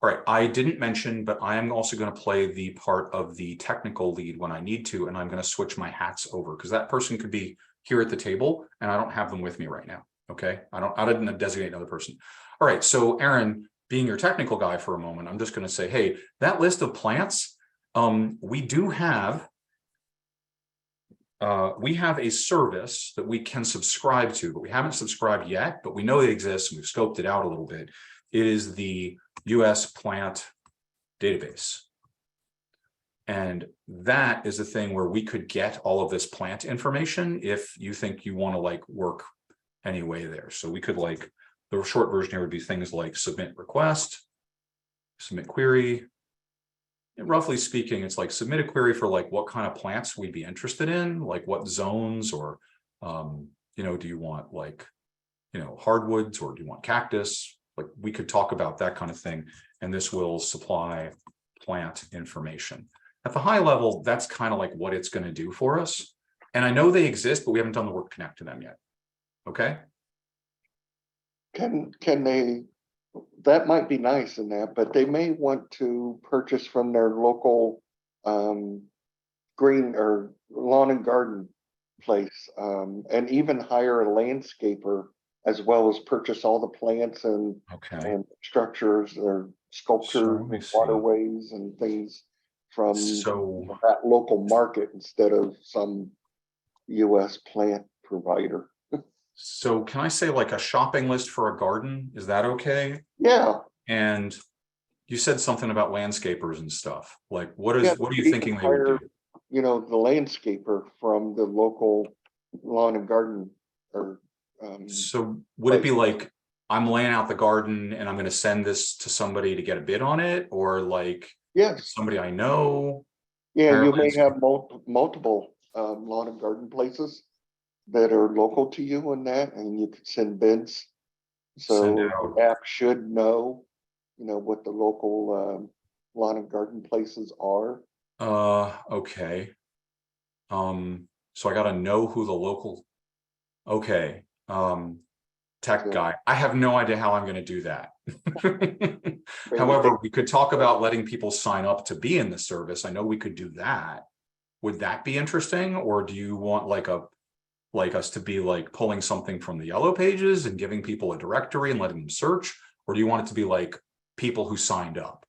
All right, I didn't mention, but I am also going to play the part of the technical lead when I need to, and I'm going to switch my hats over, because that person could be here at the table and I don't have them with me right now. Okay, I didn't designate another person. All right, so Aaron, being your technical guy for a moment, I'm just going to say, hey, that list of plants, we do have. We have a service that we can subscribe to, but we haven't subscribed yet, but we know it exists and we've scoped it out a little bit. It is the US plant database. And that is a thing where we could get all of this plant information if you think you want to like work anyway there. So we could like, the short version here would be things like submit request, submit query. And roughly speaking, it's like submit a query for like what kind of plants we'd be interested in, like what zones, or, do you want like, hardwoods, or do you want cactus? Like we could talk about that kind of thing, and this will supply plant information. At the high level, that's kind of like what it's going to do for us. And I know they exist, but we haven't done the work to connect to them yet. Okay. Can they, that might be nice in that, but they may want to purchase from their local green or lawn and garden place, and even hire a landscaper, as well as purchase all the plants and structures or sculptures and waterways and things from that local market instead of some US plant provider. So can I say like a shopping list for a garden? Is that okay? Yeah, And you said something about landscapers and stuff. Like what yeah. are you We thinking can they would do? hire, the landscaper from the local lawn and garden or So would it be place. like I'm laying out the garden and I'm going to send this to somebody to get a bid on it, or like Yes, somebody I know? yeah, Hire a you may landscaper? have multiple lawn and garden places that are local to you and that, and you could send bids. Send So out. the app should know, what the local lawn and garden places are. Okay. So I got to know who the local. Okay. Tech So guy. I have no idea how I'm going to do that. maybe However, think, we could talk about letting people sign up to be in the service. I know we could do that. Would that be interesting? Or do you want like us to be like pulling something from the yellow pages and giving people a directory and letting them search? Or do you want it to be like people who signed up?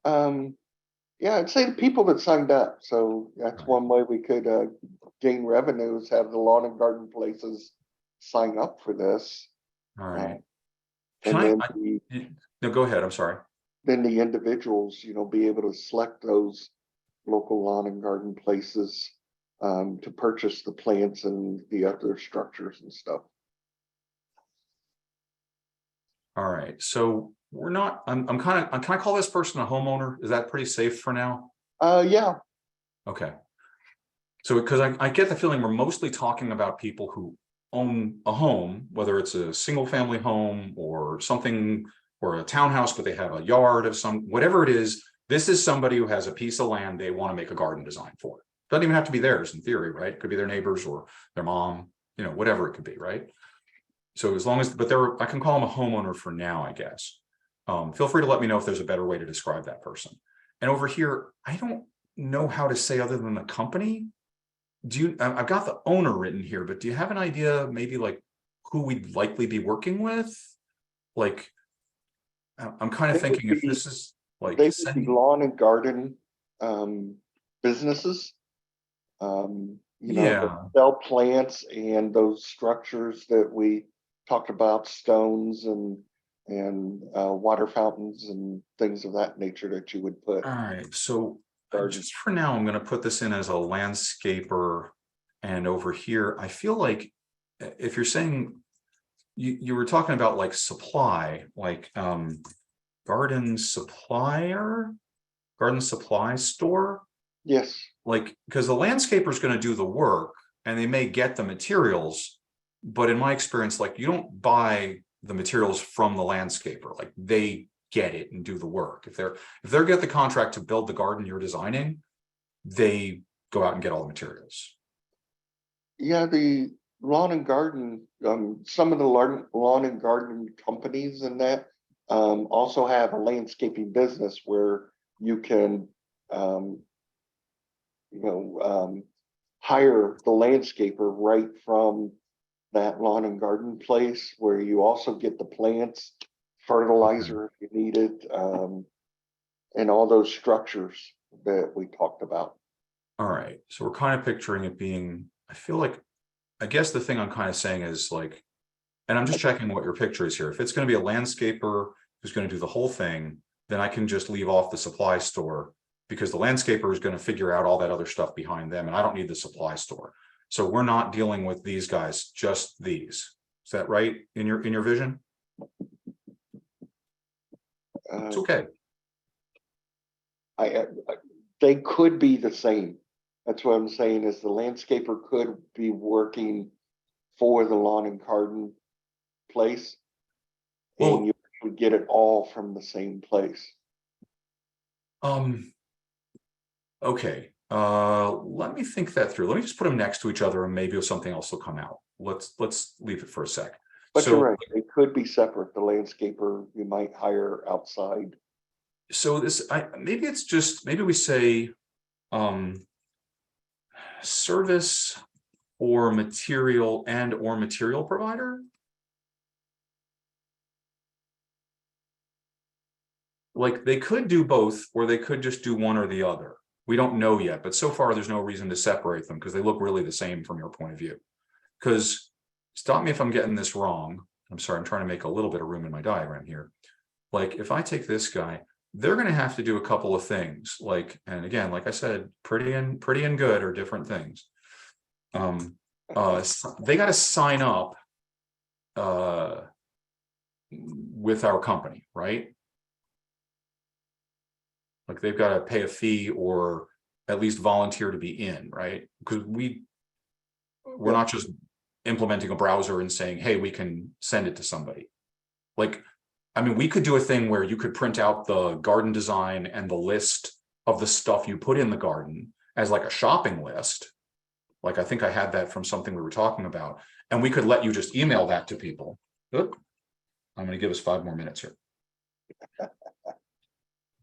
yeah, I'd say the people that signed up. So that's Right. one way we could gain revenues, have the lawn and garden places sign up for this. All Uh, right. Can and then no, go ahead. I'm sorry. the individuals, be able to select those local lawn and garden places to purchase the plants and the other structures and stuff. All right. So we're not, can I call this person a homeowner? Is that pretty safe for now? Yeah, Okay. So, because I get the feeling we're mostly talking about people who own a home, whether it's a single family home or something, or a townhouse, but they have a yard of whatever it is. This is somebody who has a piece of land they want to make a garden design for. Doesn't even have to be theirs in theory, right? It could be their neighbors or their mom, whatever it could be, right? So as long as, but I can call them a homeowner for now, I guess. Feel free to let me know if there's a better way to describe that person. And over here, I don't know how to say other than the company. I've got the owner written here, but do you have an idea maybe like who we'd likely be working with? Like, I'm kind of they would thinking if be this is like they would be sending, lawn and garden businesses. That yeah, sell plants and those structures that we talked about, stones and water fountains and things of that nature that you would put all right. So garden. just for now, I'm going to put this in as a landscaper. And over here, I feel like if you're saying you were talking about like supply, like garden supply store, Yes, like because the landscaper is going to do the work and they may get the materials, but in my experience, like you don't buy the materials from the landscaper, like they get it and do the work. If they're get the contract to build the garden you're designing, they go out and get all the materials. yeah, the lawn and garden, some of the lawn and garden companies and that also have a landscaping business where you can um, hire the landscaper right from that lawn and garden place, where you also get the plants, fertilizer if you need it, and all those structures that we talked about. All right. So we're kind of picturing it being, I feel like, I guess the thing I'm kind of saying is like, and I'm just checking what your picture is here. If it's going to be a landscaper who's going to do the whole thing, then I can just leave off the supply store because the landscaper is going to figure out all that other stuff behind them. And I don't need the supply store. So we're not dealing with these guys, just these. Is that right in your vision? It's okay. They could be the same. That's what I'm saying is the landscaper could be working for the lawn and garden place, and Well, you would get it all from the same place. Okay. Let me think that through. Let me just put them next to each other and maybe something else will come out. Let's leave it for a sec. But So, you're right, they could be separate. The landscaper you might hire outside. so maybe it's just, maybe we say, service or material provider. Like they could do both, or they could just do one or the other. We don't know yet, but so far there's no reason to separate them because they look really the same from your point of view. Because stop me if I'm getting this wrong. I'm sorry, I'm trying to make a little bit of room in my diagram here. Like if I take this guy, they're going to have to do a couple of things. Like, and again, like I said, pretty and good are different things. They got to sign up with our company, right? Like they've got to pay a fee or at least volunteer to be in, right? Because we're not just implementing a browser and saying, hey, we can send it to somebody. Like, I mean, we could do a thing where you could print out the garden design and the list of the stuff you put in the garden as like a shopping list. Like, I think I had that from something we were talking about, and we could let you just email that to people. Oop. I'm going to give us 5 more minutes here.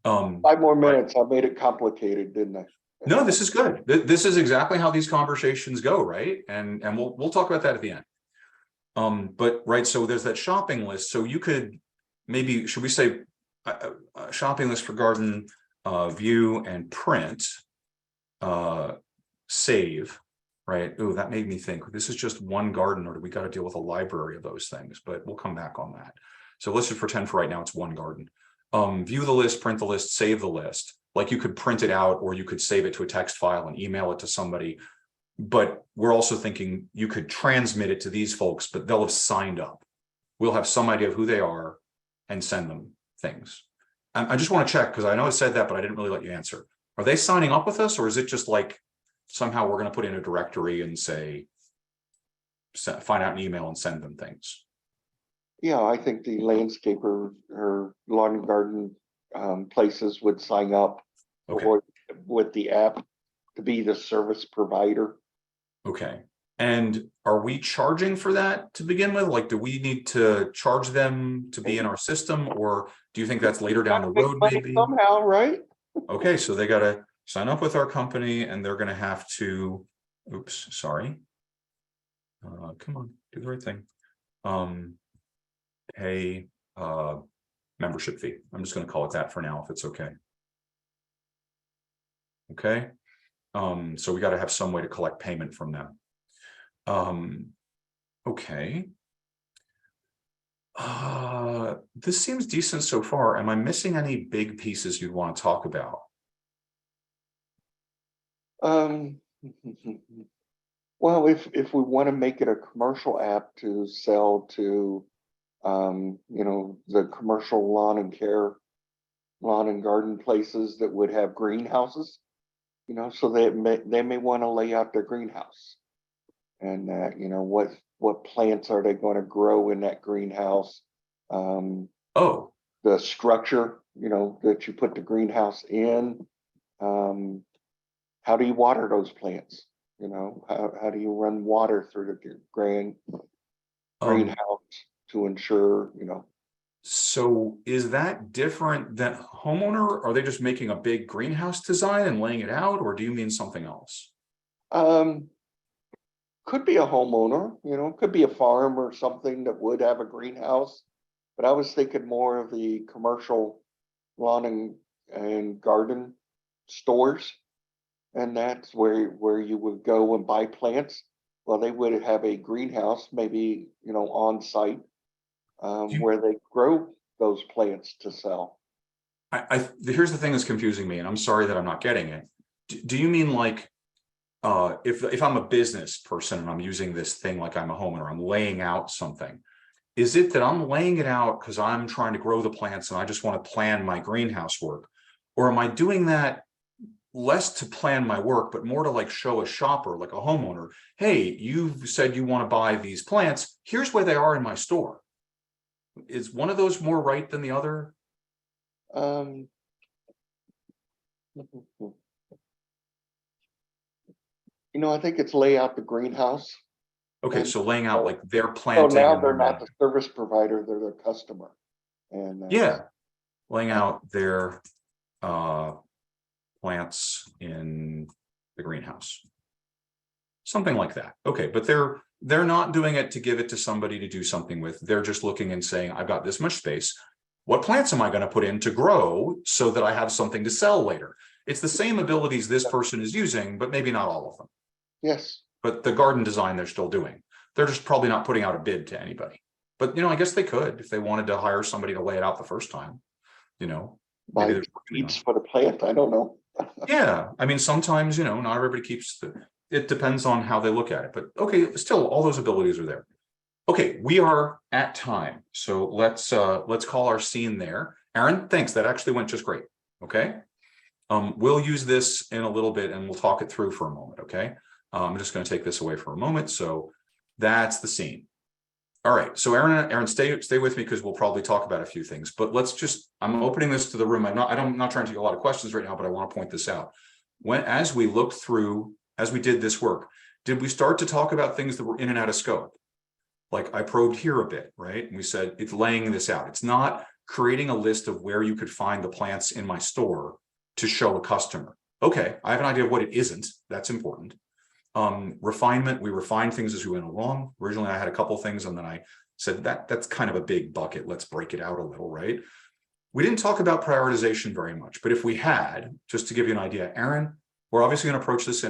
5 more minutes. I made it complicated, didn't I? No, this is good. This is exactly how these conversations go, right? And we'll talk about that at the end. But right, so there's that shopping list. So you could maybe, should we say a shopping list for garden, view and print, save, right? Oh, that made me think, this is just one garden, or do we got to deal with a library of those things? But we'll come back on that. So let's just pretend for right now it's one garden. View the list, print the list, save the list. Like you could print it out, or you could save it to a text file and email it to somebody. But we're also thinking you could transmit it to these folks, but they'll have signed up. We'll have some idea of who they are and send them things. I just want to check, because I know I said that, but I didn't really let you answer. Are they signing up with us, or is it just like somehow we're going to put in a directory and say, find out an email and send them things? Yeah, I think the landscaper or lawn and garden places would sign up with the app to be the service provider. Okay. And are we charging for that to begin with? Like, do we need to charge them to be in our system, or do you think that's later down the road maybe? Somehow, right? Okay, so they got to sign up with our company, and they're going to have to, oops, sorry. Come on, do the right thing. Pay membership fee. I'm just going to call it that for now, if it's okay. Okay. So we got to have some way to collect payment from them. Okay. This seems decent so far. Am I missing any big pieces you'd want to talk about? Well, if we want to make it a commercial app to sell to, you know, the commercial lawn and garden places that would have greenhouses, you know, so they may want to lay out their greenhouse, and you know, what plants are they going to grow in that greenhouse? The structure, you know, that you put the greenhouse in. How do you water those plants? You know, how do you run water through the greenhouse to ensure, you know? So is that different than homeowner? Are they just making a big greenhouse design and laying it out, or do you mean something else? Could be a homeowner, you know, could be a farm or something that would have a greenhouse, but I was thinking more of the commercial lawn and garden stores. And that's where you would go and buy plants. Well, they would have a greenhouse, maybe, you know, on site, where they grow those plants to sell. Here's the thing that's confusing me, and I'm sorry that I'm not getting it. Do you mean like, if I'm a business person and I'm using this thing like I'm a homeowner, I'm laying out something, is it that I'm laying it out because I'm trying to grow the plants and I just want to plan my greenhouse work? Or am I doing that less to plan my work, but more to like show a shopper, like a homeowner, hey, you've said you want to buy these plants, here's where they are in my store? Is one of those more right than the other? You know, I think it's lay out the greenhouse. Okay, so laying out like they're So planting. now they're not the service provider, they're their customer. And yeah, laying out their plants in the greenhouse, something like that. Okay, but they're not doing it to give it to somebody to do something with. They're just looking and saying, I've got this much space. What plants am I going to put in to grow so that I have something to sell later? It's the same abilities this person is using, but maybe not all of them. Yes. But the garden design they're still doing. They're just probably not putting out a bid to anybody. But, I guess they could if they wanted to hire somebody to lay it out the first time, maybe Buy they're seeds for the plant, I don't know. Yeah, I mean, sometimes, not everybody keeps it depends on how they look at it, but okay, still all those abilities are there. Okay, we are at time. So let's call our scene there. Aaron, thanks. That actually went just great. Okay. We'll use this in a little bit and we'll talk it through for a moment. Okay. I'm just going to take this away for a moment. So that's the scene. All right. So Aaron, stay with me because we'll probably talk about a few things, but I'm opening this to the room. I'm not trying to take a lot of questions right now, but I want to point this out. As we did this work, did we start to talk about things that were in and out of scope? Like I probed here a bit, right? And we said, it's laying this out. It's not creating a list of where you could find the plants in my store to show a customer. Okay, I have an idea of what it isn't. That's important. Refinement, we refined things as we went along. Originally, I had a couple things and then I said that's kind of a big bucket. Let's break it out a little, right? We didn't talk about prioritization very much, but if we had, just to give you an idea, Aaron, we're obviously going to approach this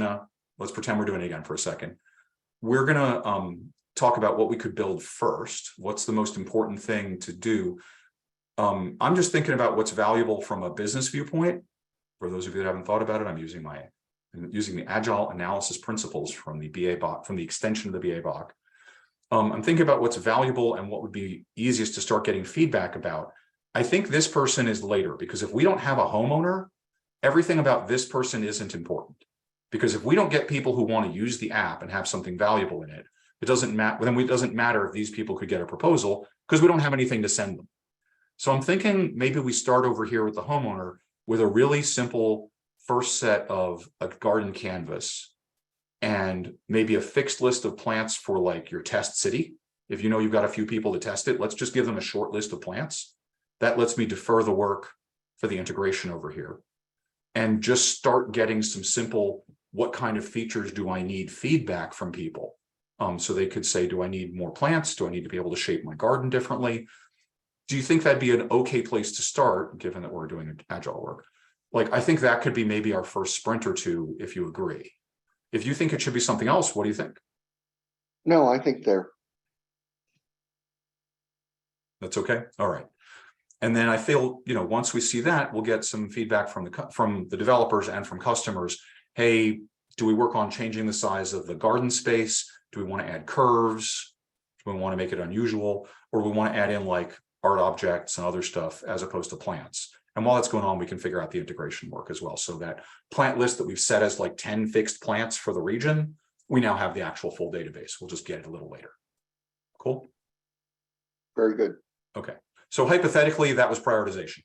let's pretend we're doing it again for a second. We're going to talk about what we could build first. What's the most important thing to do? I'm just thinking about what's valuable from a business viewpoint. For those of you that haven't thought about it, I'm using the agile analysis principles from the BA-BOK, from the extension of the BA-BOK. I'm thinking about what's valuable and what would be easiest to start getting feedback about. I think this person is later because if we don't have a homeowner, everything about this person isn't important. Because if we don't get people who want to use the app and have something valuable in it, it doesn't matter if these people could get a proposal because we don't have anything to send them. So I'm thinking maybe we start over here with the homeowner with a really simple first set of a garden canvas and maybe a fixed list of plants for like your test city. If you've got a few people to test it, let's just give them a short list of plants. That lets me defer the work for the integration over here and just start getting some simple, what kind of features do I need feedback from people? So they could say, do I need more plants? Do I need to be able to shape my garden differently? Do you think that'd be an okay place to start, given that we're doing agile work? Like, I think that could be maybe our first sprint or two, if you agree. If you think it should be something else, what do you think? No, I think That's okay. All right. And then I feel, once we see that, we'll get some feedback from the developers and from customers. Hey, do we work on changing the size of the garden space? Do we want to add curves? Do we want to make it unusual? Or we want to add in like art objects and other stuff as opposed to plants? And while that's going on, we can figure out the integration work as well. So that plant list that we've set as like 10 fixed plants for the region, we now have the actual full database. We'll just get it a little later. Cool. very good. Okay. So hypothetically, that was prioritization.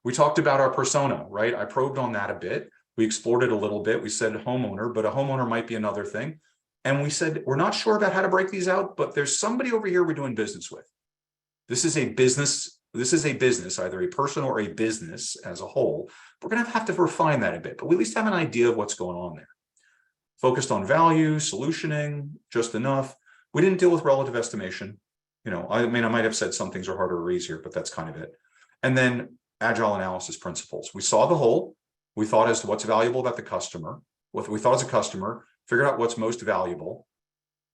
We talked about our persona, right? I probed on that a bit. We explored it a little bit. We said homeowner, but a homeowner might be another thing. And we said, we're not sure about how to break these out, but there's somebody over here we're doing business with. This is a business, either a person or a business as a whole. We're going to have to refine that a bit, but we at least have an idea of what's going on there. Focused on value, solutioning, just enough. We didn't deal with relative estimation. I might have said some things are harder or easier, but that's kind of it. And then agile analysis principles. We saw the whole. We thought as to what's valuable about the customer. What we thought as a customer, figured out what's most valuable.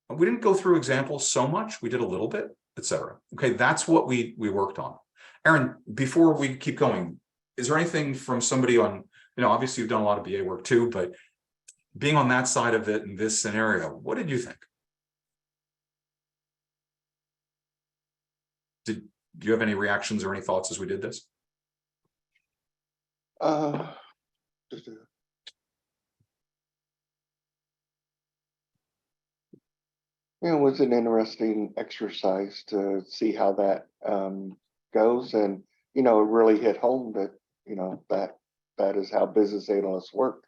We didn't go through examples so much. We did a little bit, etc. Okay, that's what we worked on. Aaron, before we keep going, is there anything from somebody on, obviously you've done a lot of BA work too, but being on that side of it in this scenario, what did you think? Do you have any reactions or any thoughts as we did this? It was an interesting exercise to see how that goes, and it really hit home that that is how business analysts work.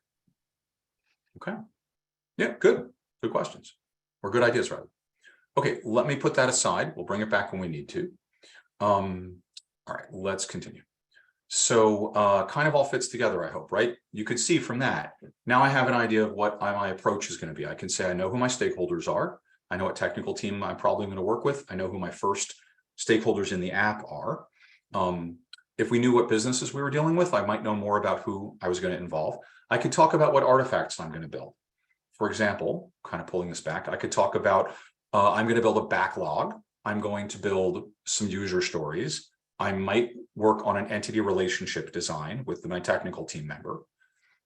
Okay. Yeah, good questions, or good ideas rather. Okay, let me put that aside. We'll bring it back when we need to. All right, let's continue. So kind of all fits together, I hope, right? You could see from that. Now I have an idea of what my approach is going to be. I can say I know who my stakeholders are. I know what technical team I'm probably going to work with. I know who my first stakeholders in the app are. If we knew what businesses we were dealing with, I might know more about who I was going to involve. I could talk about what artifacts I'm going to build. For example, kind of pulling this back, I could talk about I'm going to build a backlog. I'm going to build some user stories. I might work on an entity relationship design with my technical team member,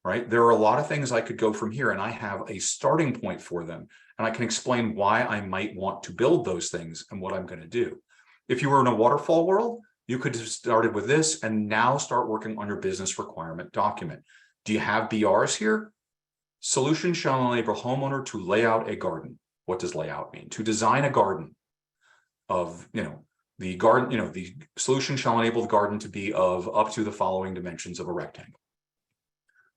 right? There are a lot of things I could go from here, and I have a starting point for them. And I can explain why I might want to build those things and what I'm going to do. If you were in a waterfall world, you could have started with this and now start working on your business requirement document. Do you have BRs here? Solution shall enable homeowner to lay out a garden. What does layout mean? To design a garden of, the garden, the solution shall enable the garden to be of up to the following dimensions of a rectangle.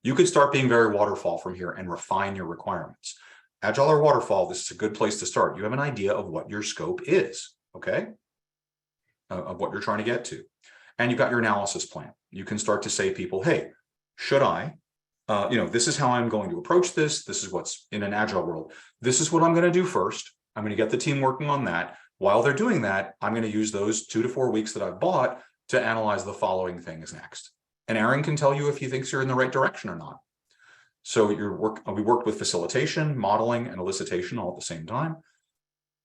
You could start being very waterfall from here and refine your requirements. Agile or waterfall, this is a good place to start. You have an idea of what your scope is, okay? Of what you're trying to get to. And you've got your analysis plan. You can start to say to people, hey, should I, this is how I'm going to approach this. This is what's in an agile world. This is what I'm going to do first. I'm going to get the team working on that. While they're doing that, I'm going to use those 2 to 4 weeks that I've bought to analyze the following things next. And Aaron can tell you if he thinks you're in the right direction or not. So we worked with facilitation, modeling, and elicitation all at the same time.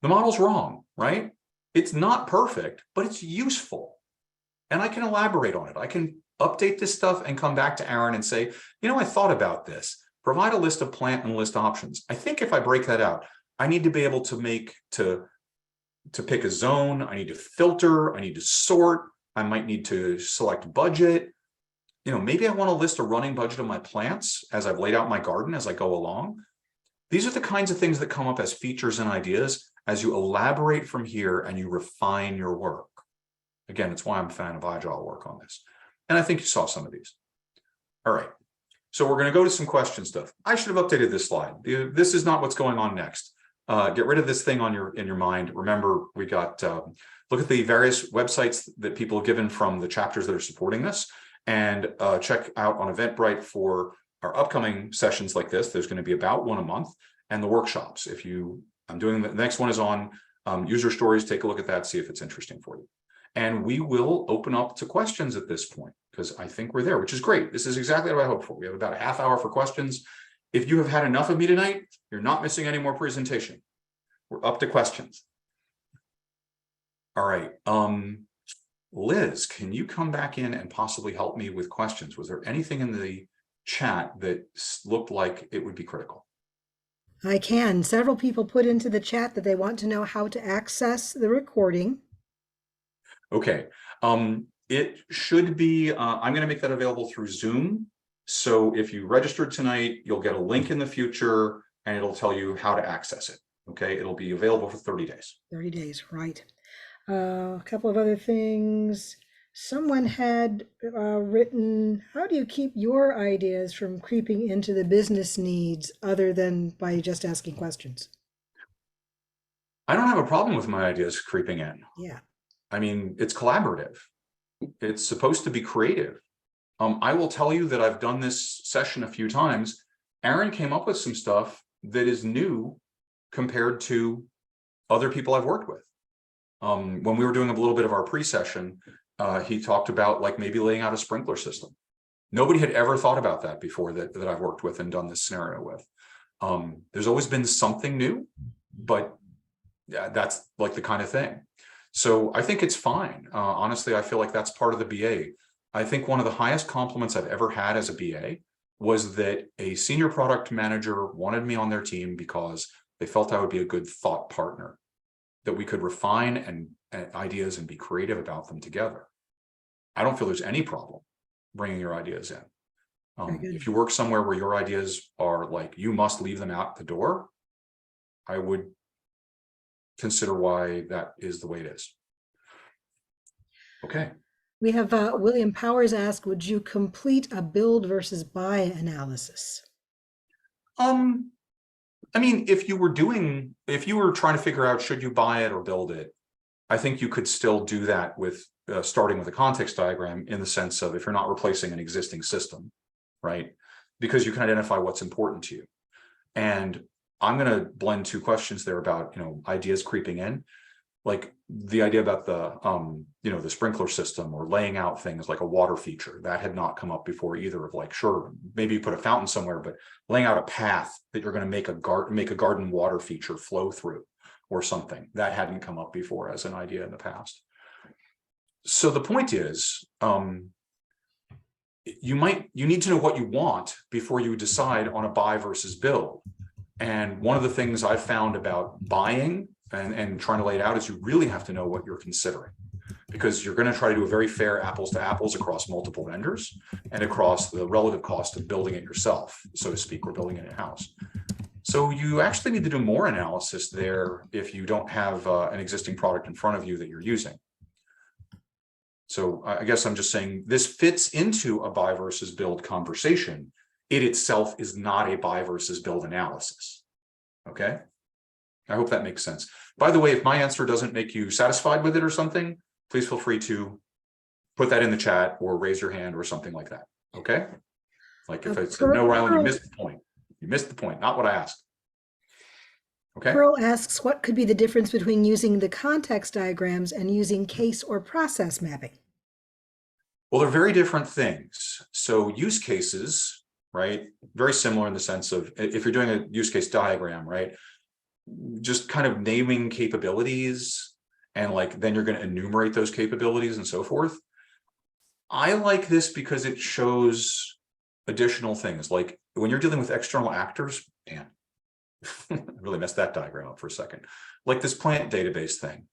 The model's wrong, right? It's not perfect, but it's useful. And I can elaborate on it. I can update this stuff and come back to Aaron and say, I thought about this. Provide a list of plant and list options. I think if I break that out, I need to be able to pick a zone. I need to filter. I need to sort. I might need to select budget. Maybe I want to list a running budget of my plants as I've laid out my garden as I go along. These are the kinds of things that come up as features and ideas as you elaborate from here and you refine your work. Again, it's why I'm a fan of agile work on this. And I think you saw some of these. All right. So we're going to go to some question stuff. I should have updated this slide. This is not what's going on next. Get rid of this thing in your mind. Remember, we got, look at the various websites that people have given from the chapters that are supporting this, and check out on Eventbrite for our upcoming sessions like this. There's going to be about one a month, and the workshops. I'm doing the next one is on user stories. Take a look at that, see if it's interesting for you. And we will open up to questions at this point, because I think we're there, which is great. This is exactly what I hoped for. We have about a half hour for questions. If you have had enough of me tonight, you're not missing any more presentation. We're up to questions. All right. Liz, can you come back in and possibly help me with questions? Was there anything in the chat that looked like it would be critical? I can. Several people put into the chat that they want to know how to access the recording. Okay. It should be, I'm going to make that available through Zoom. So if you registered tonight, you'll get a link in the future and it'll tell you how to access it. Okay. It'll be available for 30 days. 30 days, right. A couple of other things. Someone had written, how do you keep your ideas from creeping into the business needs other than by just asking questions? I don't have a problem with my ideas creeping in. Yeah. I mean, it's collaborative. It's supposed to be creative. I will tell you that I've done this session a few times. Aaron came up with some stuff that is new compared to other people I've worked with. When we were doing a little bit of our pre-session, he talked about like maybe laying out a sprinkler system. Nobody had ever thought about that before that I've worked with and done this scenario with. There's always been something new, but yeah, that's like the kind of thing. So I think it's fine. Honestly, I feel like that's part of the BA. I think one of the highest compliments I've ever had as a BA was that a senior product manager wanted me on their team because they felt I would be a good thought partner, that we could refine and ideas and be creative about them together. I don't feel there's any problem bringing your ideas in. If you work somewhere where your ideas are like, you must leave them out the door, I would consider why that is the way it is. Okay. We have William Powers asked, would you complete a build versus buy analysis? I mean, if you were trying to figure out, should you buy it or build it, I think you could still do that with starting with a context diagram, in the sense of if you're not replacing an existing system, right? Because you can identify what's important to you. And I'm going to blend two questions there about, ideas creeping in, like the idea about the, the sprinkler system or laying out things like a water feature that had not come up before either, of like, sure, maybe you put a fountain somewhere, but laying out a path that you're going to make a garden water feature flow through, or something that hadn't come up before as an idea in the past. So the point is, you need to know what you want before you decide on a buy versus build. And one of the things I've found about buying and trying to lay it out is you really have to know what you're considering, because you're going to try to do a very fair apples to apples across multiple vendors and across the relative cost of building it yourself, so to speak, or building it in-house. So you actually need to do more analysis there if you don't have an existing product in front of you that you're using. So I guess I'm just saying this fits into a buy versus build conversation. It itself is not a buy versus build analysis. Okay. I hope that makes sense. By the way, if my answer doesn't make you satisfied with it or something, please feel free to put that in the chat or raise your hand or something like that. Okay. Like if I said, no, Rylan, you missed the point. You missed the point, not what I asked. Okay. Pearl asks, what could be the difference between using the context diagrams and using case or process mapping? Well, they're very different things. So use cases, right? Very similar in the sense of if you're doing a use case diagram, right? Just kind of naming capabilities and like, then you're going to enumerate those capabilities and so forth. I like this because it shows additional things. Like when you're dealing with external actors, man, I really messed that diagram up for a second. Like this plant database thing.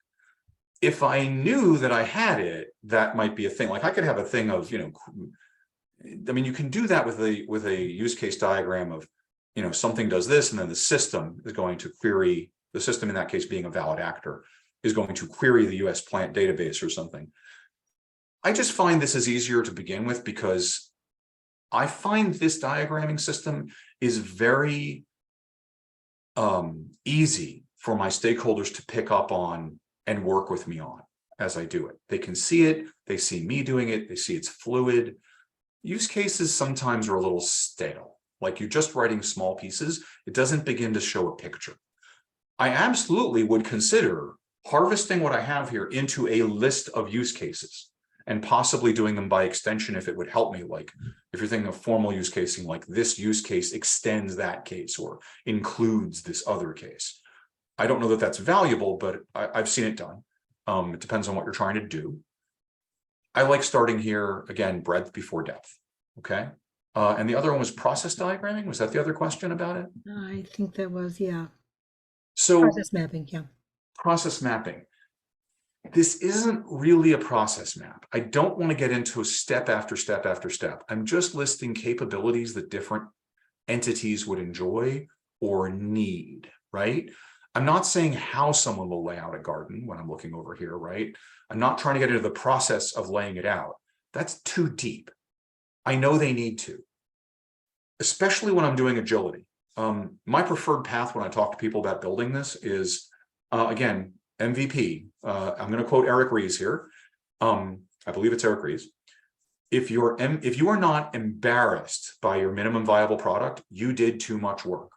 If I knew that I had it, that might be a thing. Like I could have a thing of, I mean, you can do that with a use case diagram of, something does this, and then the system is going to query, the system in that case being a valid actor, is going to query the US plant database or something. I just find this is easier to begin with because I find this diagramming system is very easy for my stakeholders to pick up on and work with me on as I do it. They can see it, they see me doing it, they see it's fluid. Use cases sometimes are a little stale. Like you're just writing small pieces, it doesn't begin to show a picture. I absolutely would consider harvesting what I have here into a list of use cases and possibly doing them by extension if it would help me. Like if you're thinking of formal use casing, like this use case extends that case or includes this other case. I don't know that that's valuable, but I've seen it done. It depends on what you're trying to do. I like starting here, again, breadth before depth, okay? And the other one was process diagramming. Was that the other question about it? I think that was, yeah. So Process mapping, yeah. Process mapping. This isn't really a process map. I don't want to get into step after step after step. I'm just listing capabilities that different entities would enjoy or need, right? I'm not saying how someone will lay out a garden when I'm looking over here, right? I'm not trying to get into the process of laying it out. That's too deep. I know they need to, especially when I'm doing agility. My preferred path when I talk to people about building this is, again, MVP. I'm going to quote Eric Ries here. I believe it's Eric Ries. If you are not embarrassed by your minimum viable product, you did too much work.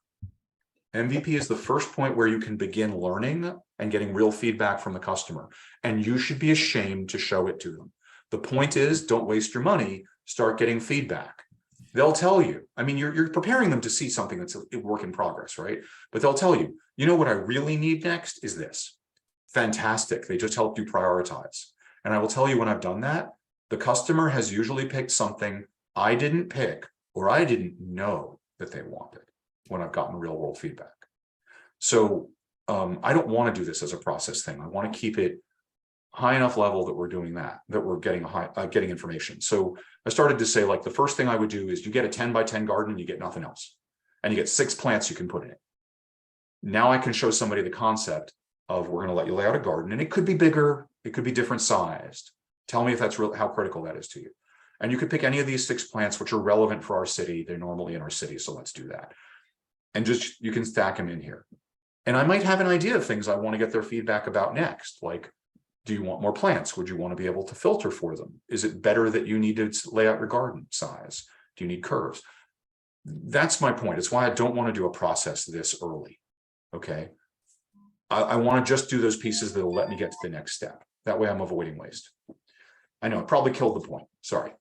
MVP is the first point where you can begin learning and getting real feedback from the customer. And you should be ashamed to show it to them. The point is, don't waste your money, start getting feedback. They'll tell you, I mean, you're preparing them to see something that's a work in progress, right? But they'll tell you, what I really need next is this. Fantastic, they just helped you prioritize. And I will tell you when I've done that, the customer has usually picked something I didn't pick or I didn't know that they wanted when I've gotten real world feedback. So I don't want to do this as a process thing. I want to keep it high enough level that we're doing that we're getting getting information. So I started to say, like, the first thing I would do is you get a 10 by 10 garden, you get nothing else. And you get 6 plants you can put in it. Now I can show somebody the concept of, we're going to let you lay out a garden, and it could be bigger, it could be different sized. Tell me if that's real, how critical that is to you. And you could pick any of these 6 plants, which are relevant for our city. They're normally in our city, so let's do that. And just, you can stack them in here. And I might have an idea of things I want to get their feedback about next. Like, do you want more plants? Would you want to be able to filter for them? Is it better that you need to lay out your garden size? Do you need curves? That's my point. It's why I don't want to do a process this early. Okay. I want to just do those pieces that will let me get to the next step. That way I'm avoiding waste. I know it probably killed the point. Sorry.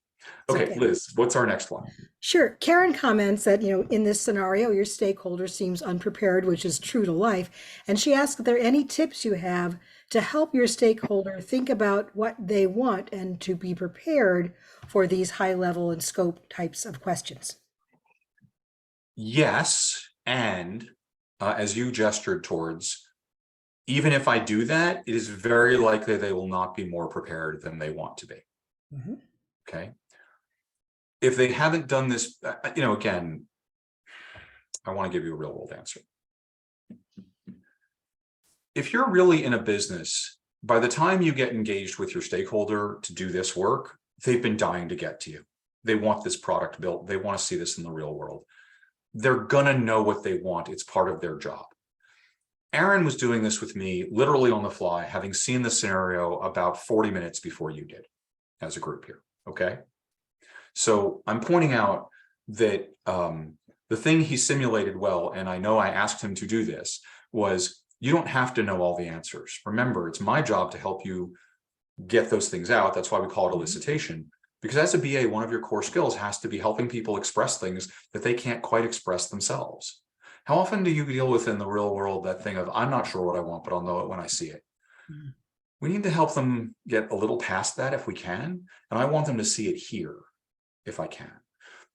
Okay, Liz, what's our next one? Sure. Karen comments that, in this scenario, your stakeholder seems unprepared, which is true to life. And she asks if there are any tips you have to help your stakeholder think about what they want and to be prepared for these high level and scope types of questions. Yes, and as you gestured towards, even if I do that, it is very likely they will not be more prepared than they want to be. Mm-hmm. Okay. If they haven't done this, again, I want to give you a real world answer. If you're really in a business, by the time you get engaged with your stakeholder to do this work, they've been dying to get to you. They want this product built. They want to see this in the real world. They're going to know what they want. It's part of their job. Aaron was doing this with me literally on the fly, having seen the scenario about 40 minutes before you did as a group here. Okay. So I'm pointing out that the thing he simulated well, and I know I asked him to do this, was you don't have to know all the answers. Remember, it's my job to help you get those things out. That's why we call it elicitation. Because as a BA, one of your core skills has to be helping people express things that they can't quite express themselves. How often do you deal with in the real world that thing of, I'm not sure what I want, but I'll know it when I see it? Mm-hmm. We need to help them get a little past that if we can. And I want them to see it here if I can.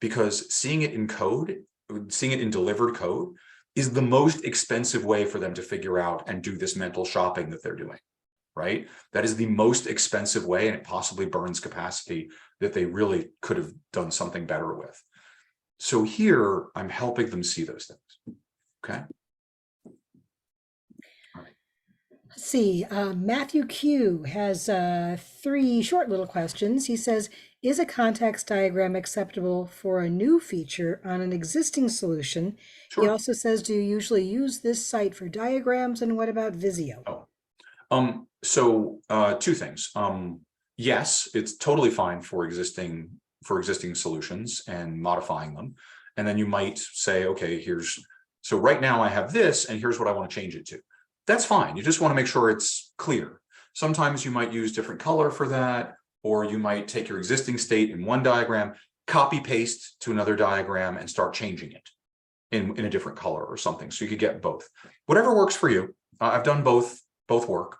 Because seeing it in code, seeing it in delivered code is the most expensive way for them to figure out and do this mental shopping that they're doing, right? That is the most expensive way, and it possibly burns capacity that they really could have done something better with. So here, I'm helping them see those things, okay? All right. Let's see, Matthew Q has 3 short little questions. He says, is a context diagram acceptable for a new feature on an existing solution? Sure. He also says, do you usually use this site for diagrams, and what about Visio? So 2 things. Yes, it's totally fine for existing solutions and modifying them. And then you might say, okay, so right now I have this, and here's what I want to change it to. That's fine. You just want to make sure it's clear. Sometimes you might use different color for that, or you might take your existing state in one diagram, copy paste to another diagram, and start changing it in a different color or something. So you could get both. Whatever works for you. I've done both work.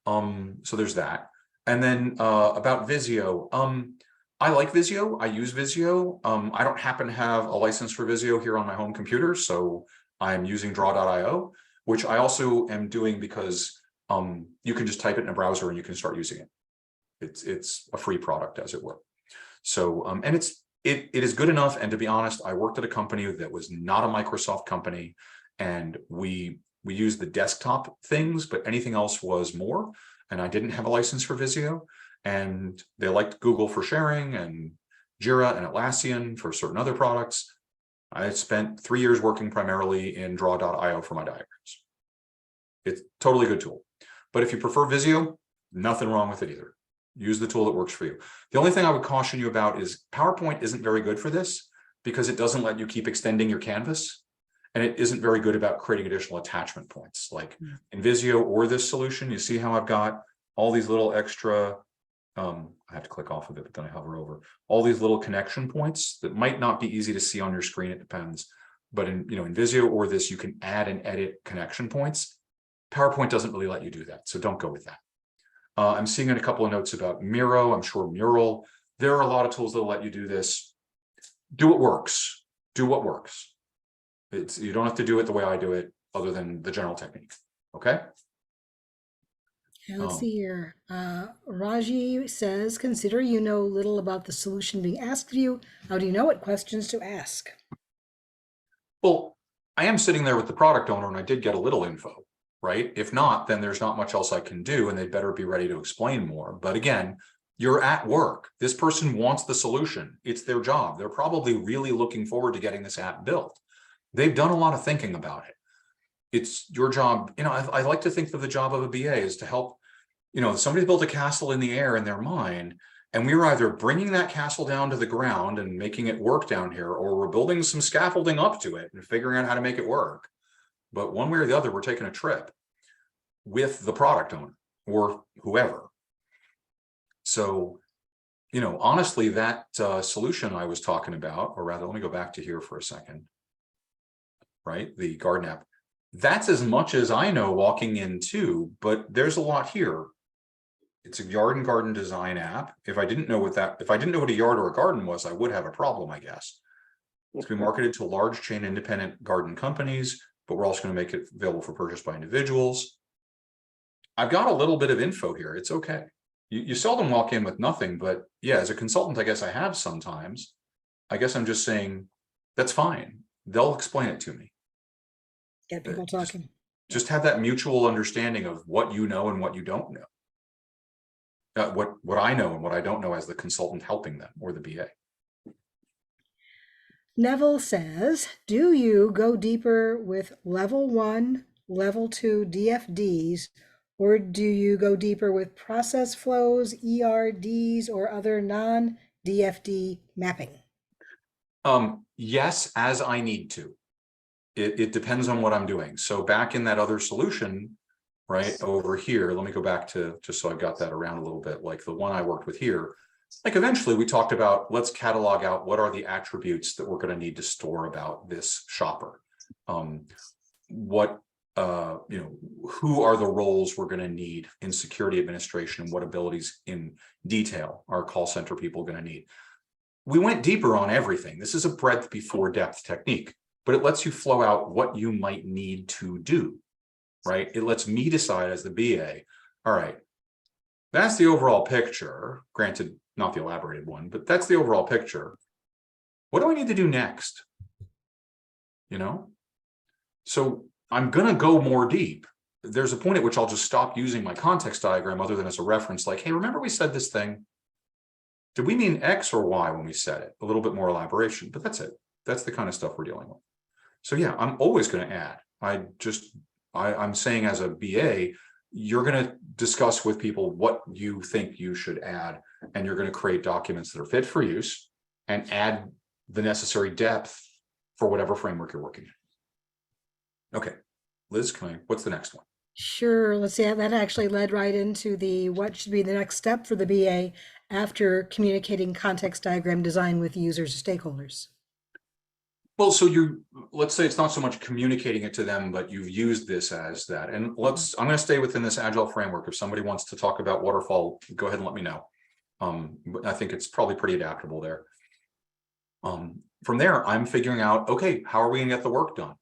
So there's that. And then about Visio, I like Visio. I use Visio. I don't happen to have a license for Visio here on my home computer, so I'm using draw.io, which I also am doing because you can just type it in a browser and you can start using it. It's a free product, as it were. So and it is good enough. And to be honest, I worked at a company that was not a Microsoft company, and we used the desktop things, but anything else was more. And I didn't have a license for Visio, and they liked Google for sharing, and Jira and Atlassian for certain other products. I spent 3 years working primarily in draw.io for my diagrams. It's a totally good tool. But if you prefer Visio, nothing wrong with it either. Use the tool that works for you. The only thing I would caution you about is PowerPoint isn't very good for this because it doesn't let you keep extending your canvas. And it isn't very good about creating additional attachment points. Like in Visio or this solution, you see how I've got all these little extra, I have to click off of it, but then I hover over, all these little connection points that might not be easy to see on your screen, it depends. But in Visio or this, you can add and edit connection points. PowerPoint doesn't really let you do that, so don't go with that. I'm seeing in a couple of notes about Miro, I'm sure Mural. There are a lot of tools that'll let you do this. Do what works. Do what works. You don't have to do it the way I do it, other than the general technique. Okay. And let's see here. Raji says, consider you know little about the solution being asked of you. How do you know what questions to ask? Well, I am sitting there with the product owner, and I did get a little info, right? If not, then there's not much else I can do, and they'd better be ready to explain more. But again, you're at work. This person wants the solution. It's their job. They're probably really looking forward to getting this app built. They've done a lot of thinking about it. It's your job. I like to think of the job of a BA is to help, somebody built a castle in the air in their mind, and we were either bringing that castle down to the ground and making it work down here, or we're building some scaffolding up to it and figuring out how to make it work. But one way or the other, we're taking a trip with the product owner or whoever. So honestly, that solution I was talking about, or rather, let me go back to here for a second, right? The garden app. That's as much as I know walking into, but there's a lot here. It's a yard and garden design app. If I didn't know what a yard or a garden was, I would have a problem, I guess. It's going to be marketed to large chain independent garden companies, but we're also going to make it available for purchase by individuals. I've got a little bit of info here. It's okay. You seldom walk in with nothing, but yeah, as a consultant, I guess I have sometimes. I guess I'm just saying that's fine. They'll explain it to me. Get people talking. Just have that mutual understanding of what you know and what you don't know. What I know and what I don't know as the consultant helping them, or the BA. Neville says, do you go deeper with level 1, level 2 DFDs, or do you go deeper with process flows, ERDs, or other non-DFD mapping? Yes, as I need to. It depends on what I'm doing. So back in that other solution, right over here, let me go back to, just so I got that around a little bit, like the one I worked with here. Like eventually we talked about, let's catalog out what are the attributes that we're going to need to store about this shopper. Who are the roles we're going to need in security administration, and what abilities in detail are call center people going to need. We went deeper on everything. This is a breadth before depth technique, but it lets you flow out what you might need to do, right? It lets me decide as the BA, all right, that's the overall picture, granted, not the elaborated one, but that's the overall picture. What do I need to do next? So I'm going to go more deep. There's a point at which I'll just stop using my context diagram other than as a reference, like, hey, remember we said this thing? Did we mean X or Y when we said it? A little bit more elaboration, but that's it. That's the kind of stuff we're dealing with. So yeah, I'm always going to add. I'm saying as a BA, you're going to discuss with people what you think you should add, and you're going to create documents that are fit for use and add the necessary depth for whatever framework you're working in. Okay, Liz, what's the next one? Sure. Let's see. That actually led right into what should be the next step for the BA after communicating context diagram design with users or stakeholders. Well, so let's say it's not so much communicating it to them, but you've used this as that. And I'm going to stay within this agile framework. If somebody wants to talk about waterfall, go ahead and let me know. But I think it's probably pretty adaptable there. From there, I'm figuring out, okay, how are we going to get the work done?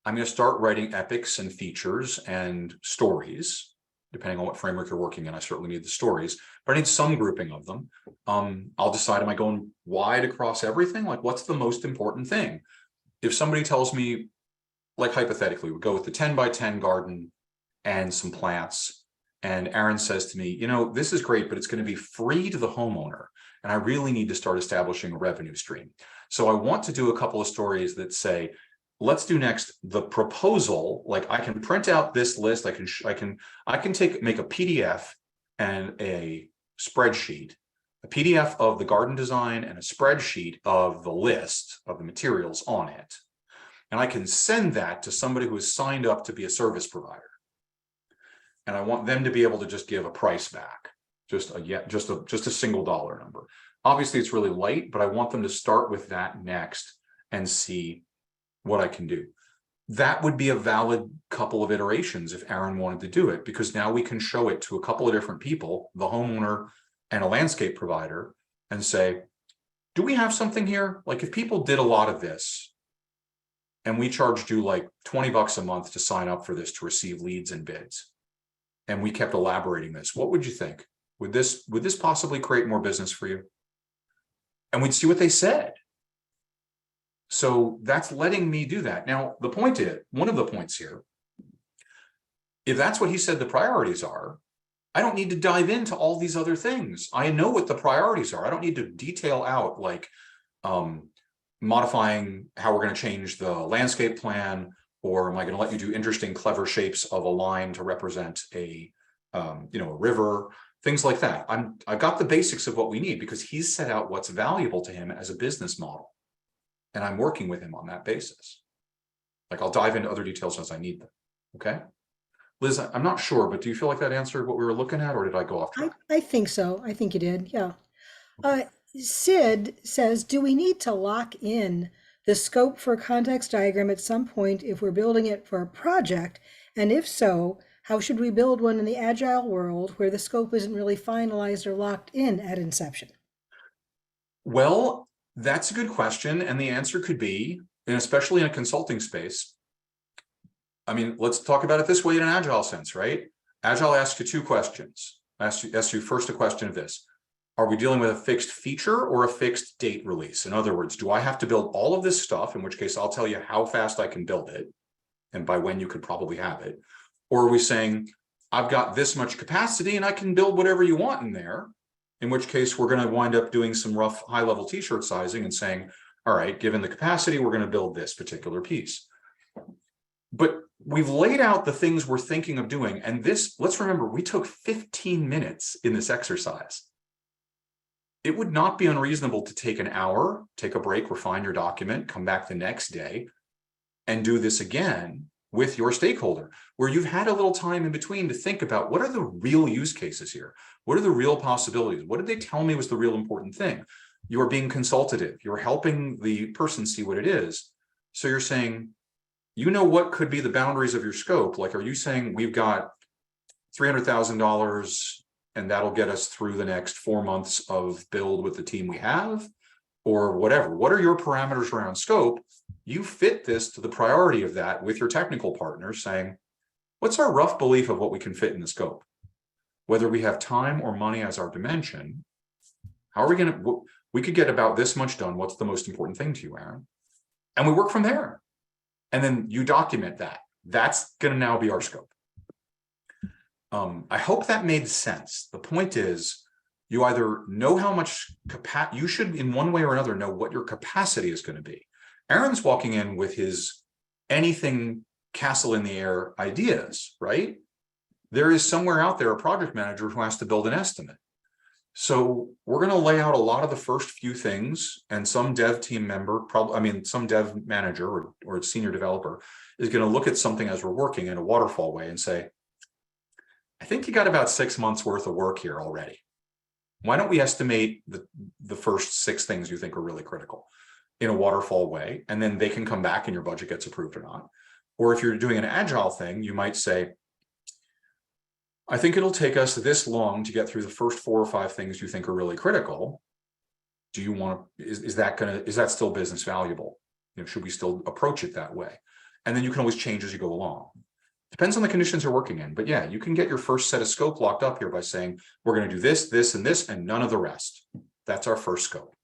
I'm going to start writing epics and features and stories, depending on what framework you're working in. I certainly need the stories, but I need some grouping of them. I'll decide, am I going wide across everything? Like, what's the most important thing? If somebody tells me, like hypothetically, we go with the 10 by 10 garden and some plants, and Aaron says to me, this is great, but it's going to be free to the homeowner, and I really need to start establishing a revenue stream. So I want to do a couple of stories that say, let's do next the proposal. Like, I can print out this list. I can make a PDF and a spreadsheet, a PDF of the garden design and a spreadsheet of the list of the materials on it. And I can send that to somebody who is signed up to be a service provider. And I want them to be able to just give a price back, just a single dollar number. Obviously it's really light, but I want them to start with that next and see what I can do. That would be a valid couple of iterations if Aaron wanted to do it, because now we can show it to a couple of different people, the homeowner and a landscape provider, and say, do we have something here? Like, if people did a lot of this and we charged you like $20 a month to sign up for this to receive leads and bids, and we kept elaborating this, what would you think? Would this possibly create more business for you? And we'd see what they said. So that's letting me do that. Now, one of the points here, if that's what he said the priorities are, I don't need to dive into all these other things. I know what the priorities are. I don't need to detail out like modifying how we're going to change the landscape plan, or am I going to let you do interesting, clever shapes of a line to represent a river, things like that. I've got the basics of what we need because he's set out what's valuable to him as a business model. And I'm working with him on that basis. Like, I'll dive into other details as I need them. Okay. Liz, I'm not sure, but do you feel like that answered what we were looking at, or did I go off track? I think so. I think you did. Yeah. Sid says, do we need to lock in the scope for a context diagram at some point if we're building it for a project? And if so, how should we build one in the agile world where the scope isn't really finalized or locked in at inception? Well, that's a good question. And the answer could be, and especially in a consulting space, I mean, let's talk about it this way in an agile sense, right? Agile asks you two questions. Asks you first a question of this. Are we dealing with a fixed feature or a fixed date release? In other words, do I have to build all of this stuff, in which case I'll tell you how fast I can build it and by when you could probably have it? Or are we saying, I've got this much capacity and I can build whatever you want in there, in which case we're going to wind up doing some rough high-level t-shirt sizing and saying, all right, given the capacity, we're going to build this particular piece. But we've laid out the things we're thinking of doing. And this, let's remember, we took 15 minutes in this exercise. It would not be unreasonable to take an hour, take a break, refine your document, come back the next day and do this again with your stakeholder, where you've had a little time in between to think about what are the real use cases here? What are the real possibilities? What did they tell me was the real important thing? You're being consultative. You're helping the person see what it is. So you're saying, you know, what could be the boundaries of your scope? Like, are you saying we've got $300,000 and that'll get us through the next 4 months of build with the team we have, or whatever? What are your parameters around scope? You fit this to the priority of that with your technical partners, saying, what's our rough belief of what we can fit in the scope? Whether we have time or money as our dimension, how are we going to, we could get about this much done. What's the most important thing to you, Aaron? And we work from there. And then you document that. That's going to now be our scope. I hope that made sense. The point is, you either know how much capacity, you should in one way or another know what your capacity is going to be. Aaron's walking in with his anything castle in the air ideas, right? There is somewhere out there a project manager who has to build an estimate. So we're going to lay out a lot of the first few things, and some dev team member, some dev manager or senior developer is going to look at something as we're working in a waterfall way and say, I think you got about 6 months worth of work here already. Why don't we estimate the first 6 things you think are really critical in a waterfall way, and then they can come back and your budget gets approved or not. Or if you're doing an agile thing, you might say, I think it'll take us this long to get through the first 4 or 5 things you think are really critical. Do you want to, is that still business valuable? You know, should we still approach it that way? And then you can always change as you go along. Depends on the conditions you're working in. But yeah, you can get your first set of scope locked up here by saying, we're going to do this, this, and this, and none of the rest. That's our first scope.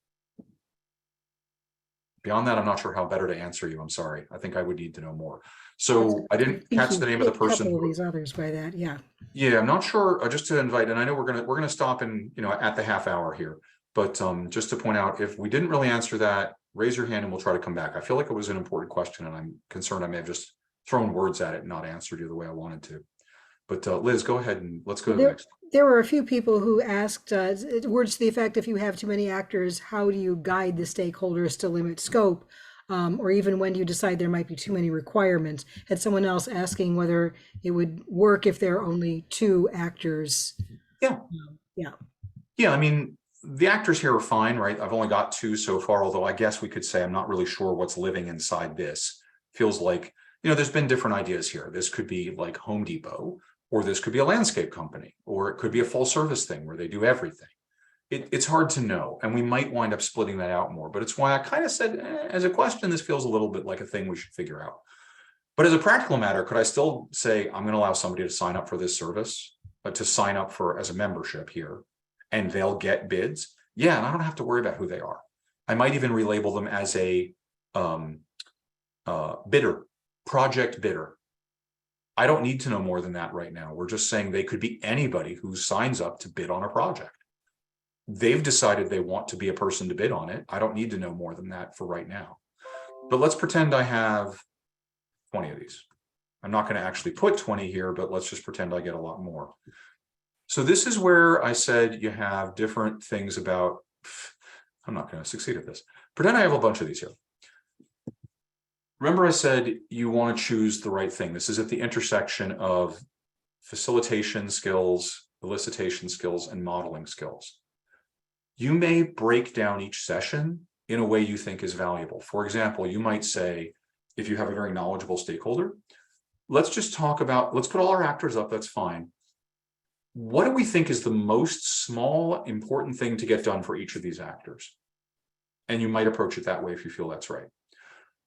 Beyond that, I'm not sure how better to answer you. I'm sorry. I think I would need to know more. So I didn't catch the name of the person. A couple of these others by that, yeah. Yeah, I'm not sure. Just to invite, and I know we're gonna stop in, at the half hour here. But just to point out, if we didn't really answer that, raise your hand and we'll try to come back. I feel like it was an important question, and I'm concerned I may have just thrown words at it and not answered you the way I wanted to. But Liz, go ahead and let's go to the next. There were a few people who asked words to the effect, if you have too many actors, how do you guide the stakeholders to limit scope? Or even when you decide there might be too many requirements. Had someone else asking whether it would work if there are only 2 actors. Yeah. Yeah, I mean, the actors here are fine, right? I've only got 2 so far, although I guess we could say I'm not really sure what's living inside this. Feels like, there's been different ideas here. This could be like Home Depot, or this could be a landscape company, or it could be a full service thing where they do everything. It's hard to know, and we might wind up splitting that out more, but it's why I kind of said, as a question, this feels a little bit like a thing we should figure out. But as a practical matter, could I still say, I'm going to allow somebody to sign up for this service, to sign up for as a membership here, and they'll get bids? Yeah, and I don't have to worry about who they are. I might even relabel them as a bidder, project bidder. I don't need to know more than that right now. We're just saying they could be anybody who signs up to bid on a project. They've decided they want to be a person to bid on it. I don't need to know more than that for right now. But let's pretend I have 20 of these. I'm not going to actually put 20 here, but let's just pretend I get a lot more. So this is where I said you have different things about, I'm not going to succeed at this. Pretend I have a bunch of these here. Remember I said you want to choose the right thing. This is at the intersection of facilitation skills, elicitation skills, and modeling skills. you may break down each session in a way you think is valuable. For example, you might say, if you have a very knowledgeable stakeholder, let's just talk about, let's put all our actors up, that's fine. What do we think is the most small, important thing to get done for each of these actors? And you might approach it that way if you feel that's right.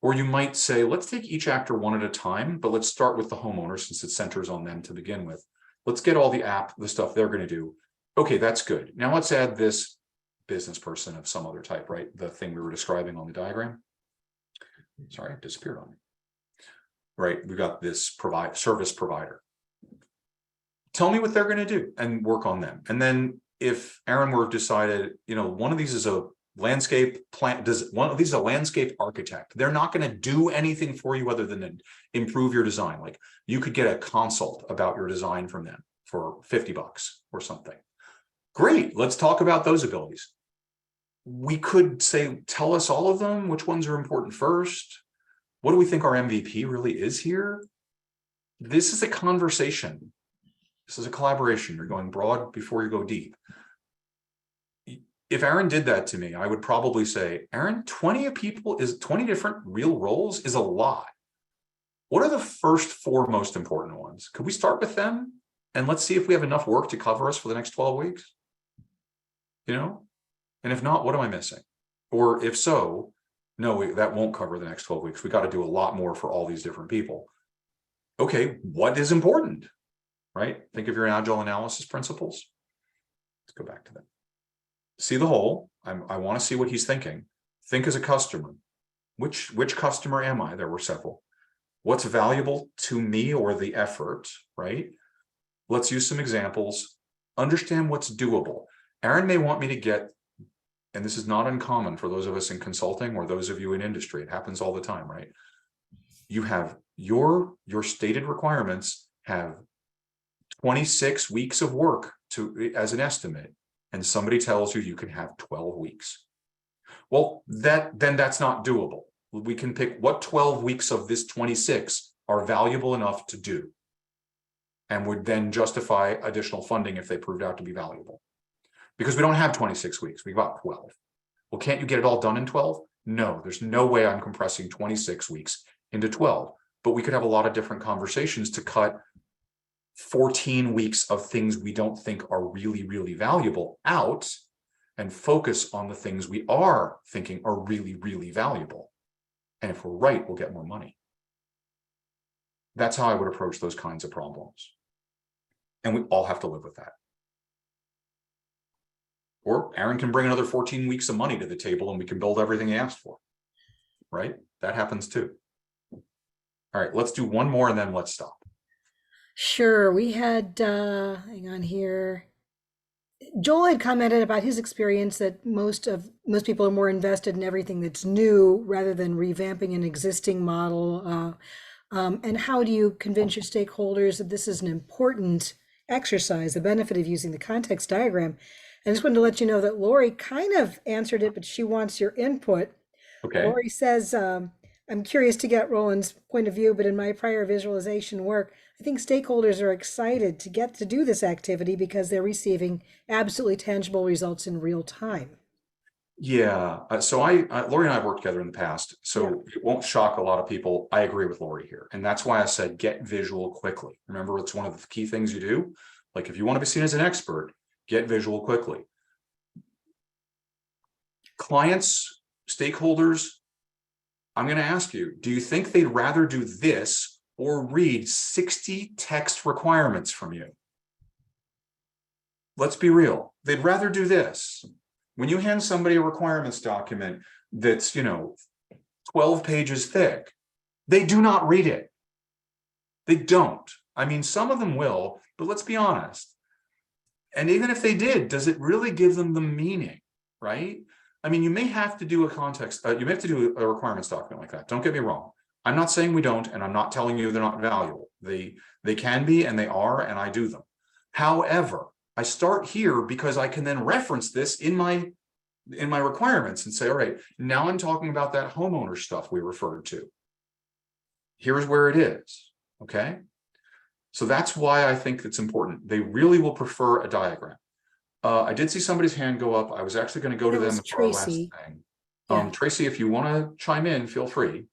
Or you might say, let's take each actor one at a time, but let's start with the homeowner since it centers on them to begin with. Let's get all the stuff they're going to do. Okay, that's good. Now let's add this business person of some other type, right? The thing we were describing on the diagram. Sorry, it disappeared on me. Right, we got this service provider. Tell me what they're going to do and work on them. And then if Aaron were decided, one of these is a landscape plan, one of these is a landscape architect. They're not going to do anything for you other than improve your design. Like you could get a consult about your design from them for $50 or something. Great, let's talk about those abilities. We could say, tell us all of them, which ones are important first. What do we think our MVP really is here? This is a conversation. This is a collaboration. You're going broad before you go deep. If Aaron did that to me, I would probably say, Aaron, 20 different real roles is a lot. What are the first 4 most important ones? Could we start with them? And let's see if we have enough work to cover us for the next 12 weeks. And if not, what am I missing? Or if so, no, that won't cover the next 12 weeks. We got to do a lot more for all these different people. Okay, what is important, right? Think of your agile analysis principles. Let's go back to them. See the whole. I want to see what he's thinking. Think as a customer. Which customer am I? There were several. What's valuable to me or the effort, right? Let's use some examples. Understand what's doable. Aaron may want me to get, and this is not uncommon for those of us in consulting or those of you in industry, it happens all the time, right? You have your stated requirements have 26 weeks of work as an estimate, and somebody tells you you can have 12 weeks. Well, then that's not doable. We can pick what 12 weeks of this 26 are valuable enough to do, and would then justify additional funding if they proved out to be valuable. Because we don't have 26 weeks, we've got 12. Well, can't you get it all done in 12? No, there's no way I'm compressing 26 weeks into 12, but we could have a lot of different conversations to cut 14 weeks of things we don't think are really, really valuable out and focus on the things we are thinking are really, really valuable. And if we're right, we'll get more money. That's how I would approach those kinds of problems. And we all have to live with that. Or Aaron can bring another 14 weeks of money to the table and we can build everything he asked for, right? That happens too. All right, let's do one more and then let's stop. Sure. We had, hang on here. Joel had commented about his experience that most people are more invested in everything that's new rather than revamping an existing model. And how do you convince your stakeholders that this is an important exercise, the benefit of using the context diagram? I just wanted to let you know that Lori kind of answered it, but she wants your input. Okay. Lori says, I'm curious to get Roland's point of view, but in my prior visualization work, I think stakeholders are excited to get to do this activity because they're receiving absolutely tangible results in real time. Yeah, so Lori and I have worked together in the past, so It won't shock a lot of people. I agree with Lori here. And that's why I said, get visual quickly. Remember, it's one of the key things you do. Like if you want to be seen as an expert, get visual quickly. Clients, stakeholders, I'm going to ask you, do you think they'd rather do this or read 60 text requirements from you? Let's be real. They'd rather do this. When you hand somebody a requirements document that's, 12 pages thick, they do not read it. They don't. I mean, some of them will, but let's be honest. And even if they did, does it really give them the meaning, right? I mean, you may have to do a context, you may have to do a requirements document like that. Don't get me wrong. I'm not saying we don't, and I'm not telling you they're not valuable. They can be, and they are, and I do them. However, I start here because I can then reference this in my requirements and say, all right, now I'm talking about that homeowner stuff we referred to. Here's where it is, okay? So that's why I think it's important. They really will prefer a diagram. I did see somebody's hand go up. I was actually going to go to That them was for our last Tracy. thing. Yeah. Tracy, if you want to chime in, feel free.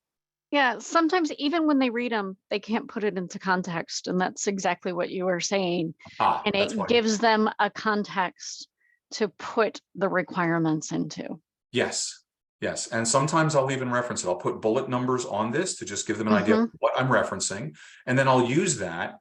Yeah, sometimes even when they read them, they can't put it into context. And that's exactly what you were saying. And That's it why. gives them a context to put the requirements into. Yes. Yes. And sometimes I'll even reference it. I'll put bullet numbers on this to just give them an idea of what I'm referencing. And then I'll use that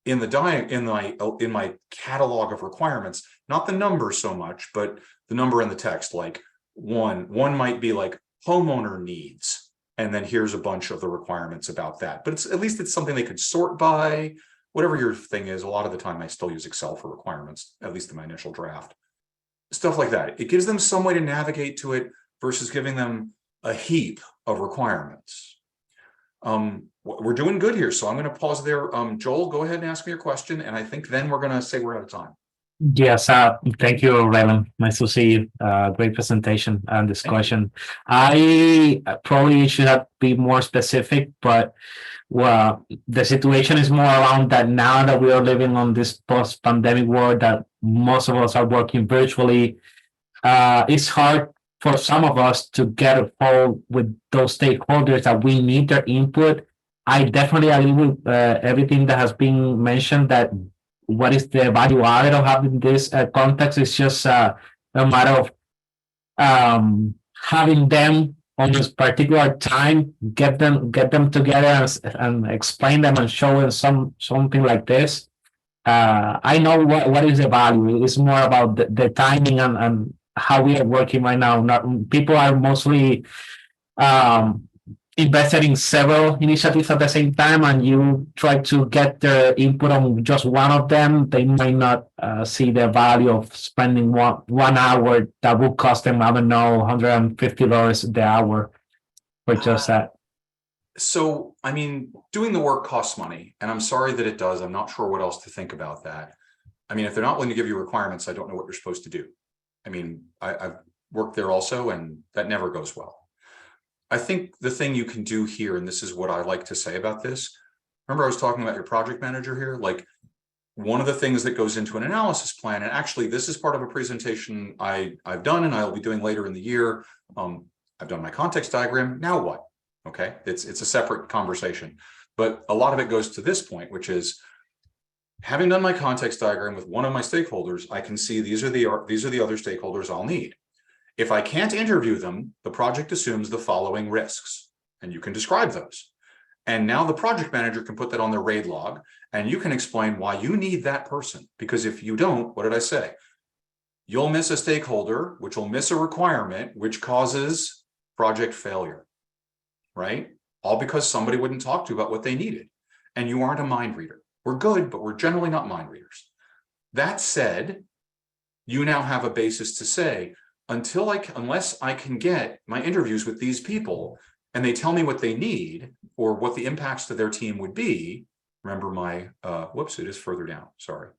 in the in my catalog of requirements, not the number so much, but the number in the text. Like one might be like homeowner needs. And then here's a bunch of the requirements about that. But at least it's something they could sort by, whatever your thing is. A lot of the time I still use Excel for requirements, at least in my initial draft. Stuff like that. It gives them some way to navigate to it versus giving them a heap of requirements. We're doing good here, so I'm going to pause there. Joel, go ahead and ask me your question, and I think then we're going to say we're out of time. Yes, thank you, Rylan. Nice to see you. Great presentation and discussion. I probably should have been more specific, but well, the situation is more around that now that we are living on this post-pandemic world that most of us are working virtually. It's hard for some of us to get a hold with those stakeholders that we need their input. I definitely agree with everything that has been mentioned, that what is the value added of having this context is just a matter of having them on this particular time, get them together and explain them and show them something like this. I know what is the value. It's more about the timing and how we are working right now. People are mostly invested in several initiatives at the same time, and you try to get their input on just one of them, they might not see the value of spending one hour that will cost them, I don't know, $150 the hour for just that. So, I mean, doing the work costs money, and I'm sorry that it does. I'm not sure what else to think about that. I mean, if they're not willing to give you requirements, I don't know what you're supposed to do. I mean, I've worked there also, and that never goes well. I think the thing you can do here, and this is what I like to say about this. Remember, I was talking about your project manager here. Like, one of the things that goes into an analysis plan, and actually this is part of a presentation I've done and I'll be doing later in the year. I've done my context diagram. Now what? Okay, it's a separate conversation, but a lot of it goes to this point, which is having done my context diagram with one of my stakeholders, I can see these are the other stakeholders I'll need. If I can't interview them, the project assumes the following risks, and you can describe those. And now the project manager can put that on their RAID log, and you can explain why you need that person. Because if you don't, what did I say? You'll miss a stakeholder, which will miss a requirement, which causes project failure, right? All because somebody wouldn't talk to you about what they needed. And you aren't a mind reader. We're good, but we're generally not mind readers. That said, you now have a basis to say, unless I can get my interviews with these people and they tell me what they need or what the impacts to their team would be. Remember my, whoops, it is further down, sorry.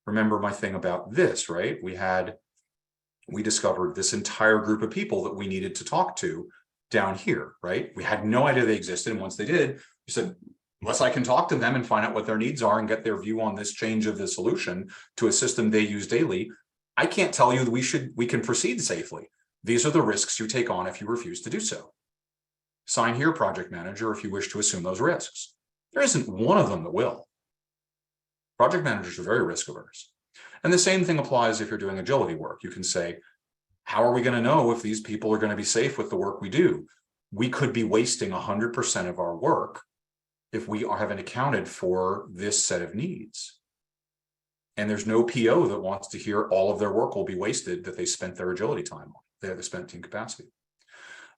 Remember my thing about this, right? We discovered this entire group of people that we needed to talk to down here, right? We had no idea they existed. And once they did, we said, unless I can talk to them and find out what their needs are and get their view on this change of the solution to a system they use daily, I can't tell you that we can proceed safely. These are the risks you take on if you refuse to do so. Sign here, project manager, if you wish to assume those risks. There isn't one of them that will. Project managers are very risk averse. And the same thing applies if you're doing agility work. You can say, how are we going to know if these people are going to be safe with the work we do? We could be wasting 100% of our work if we haven't accounted for this set of needs. And there's no PO that wants to hear all of their work will be wasted that they spent their agility time on. They spent team capacity.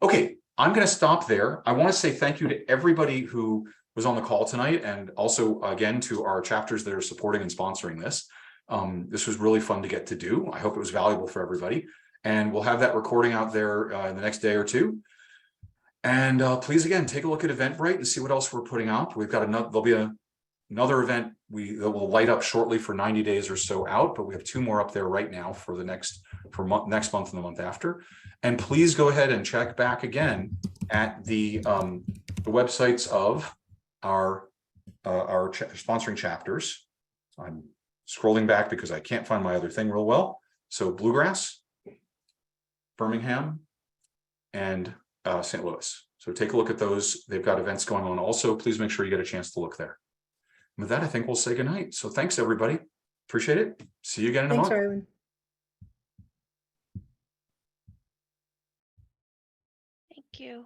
Okay, I'm going to stop there. I want to say thank you to everybody who was on the call tonight, and also again to our chapters that are supporting and sponsoring this. This was really fun to get to do. I hope it was valuable for everybody. And we'll have that recording out there in the next day or two. And please, again, take a look at Eventbrite and see what else we're putting out. We've got there'll be another event that will light up shortly for 90 days or so out, but we have 2 more up there right now for the next month and the month after. And please go ahead and check back again at the websites of our sponsoring chapters. I'm scrolling back because I can't find my other thing real well. So Bluegrass, Birmingham, and St. Louis. So take a look at those. They've got events going on also. Please make sure you get a chance to look there. With that, I think we'll say goodnight. So thanks, everybody. Appreciate it. See you again in a Thanks, month. Ryland. Thank you.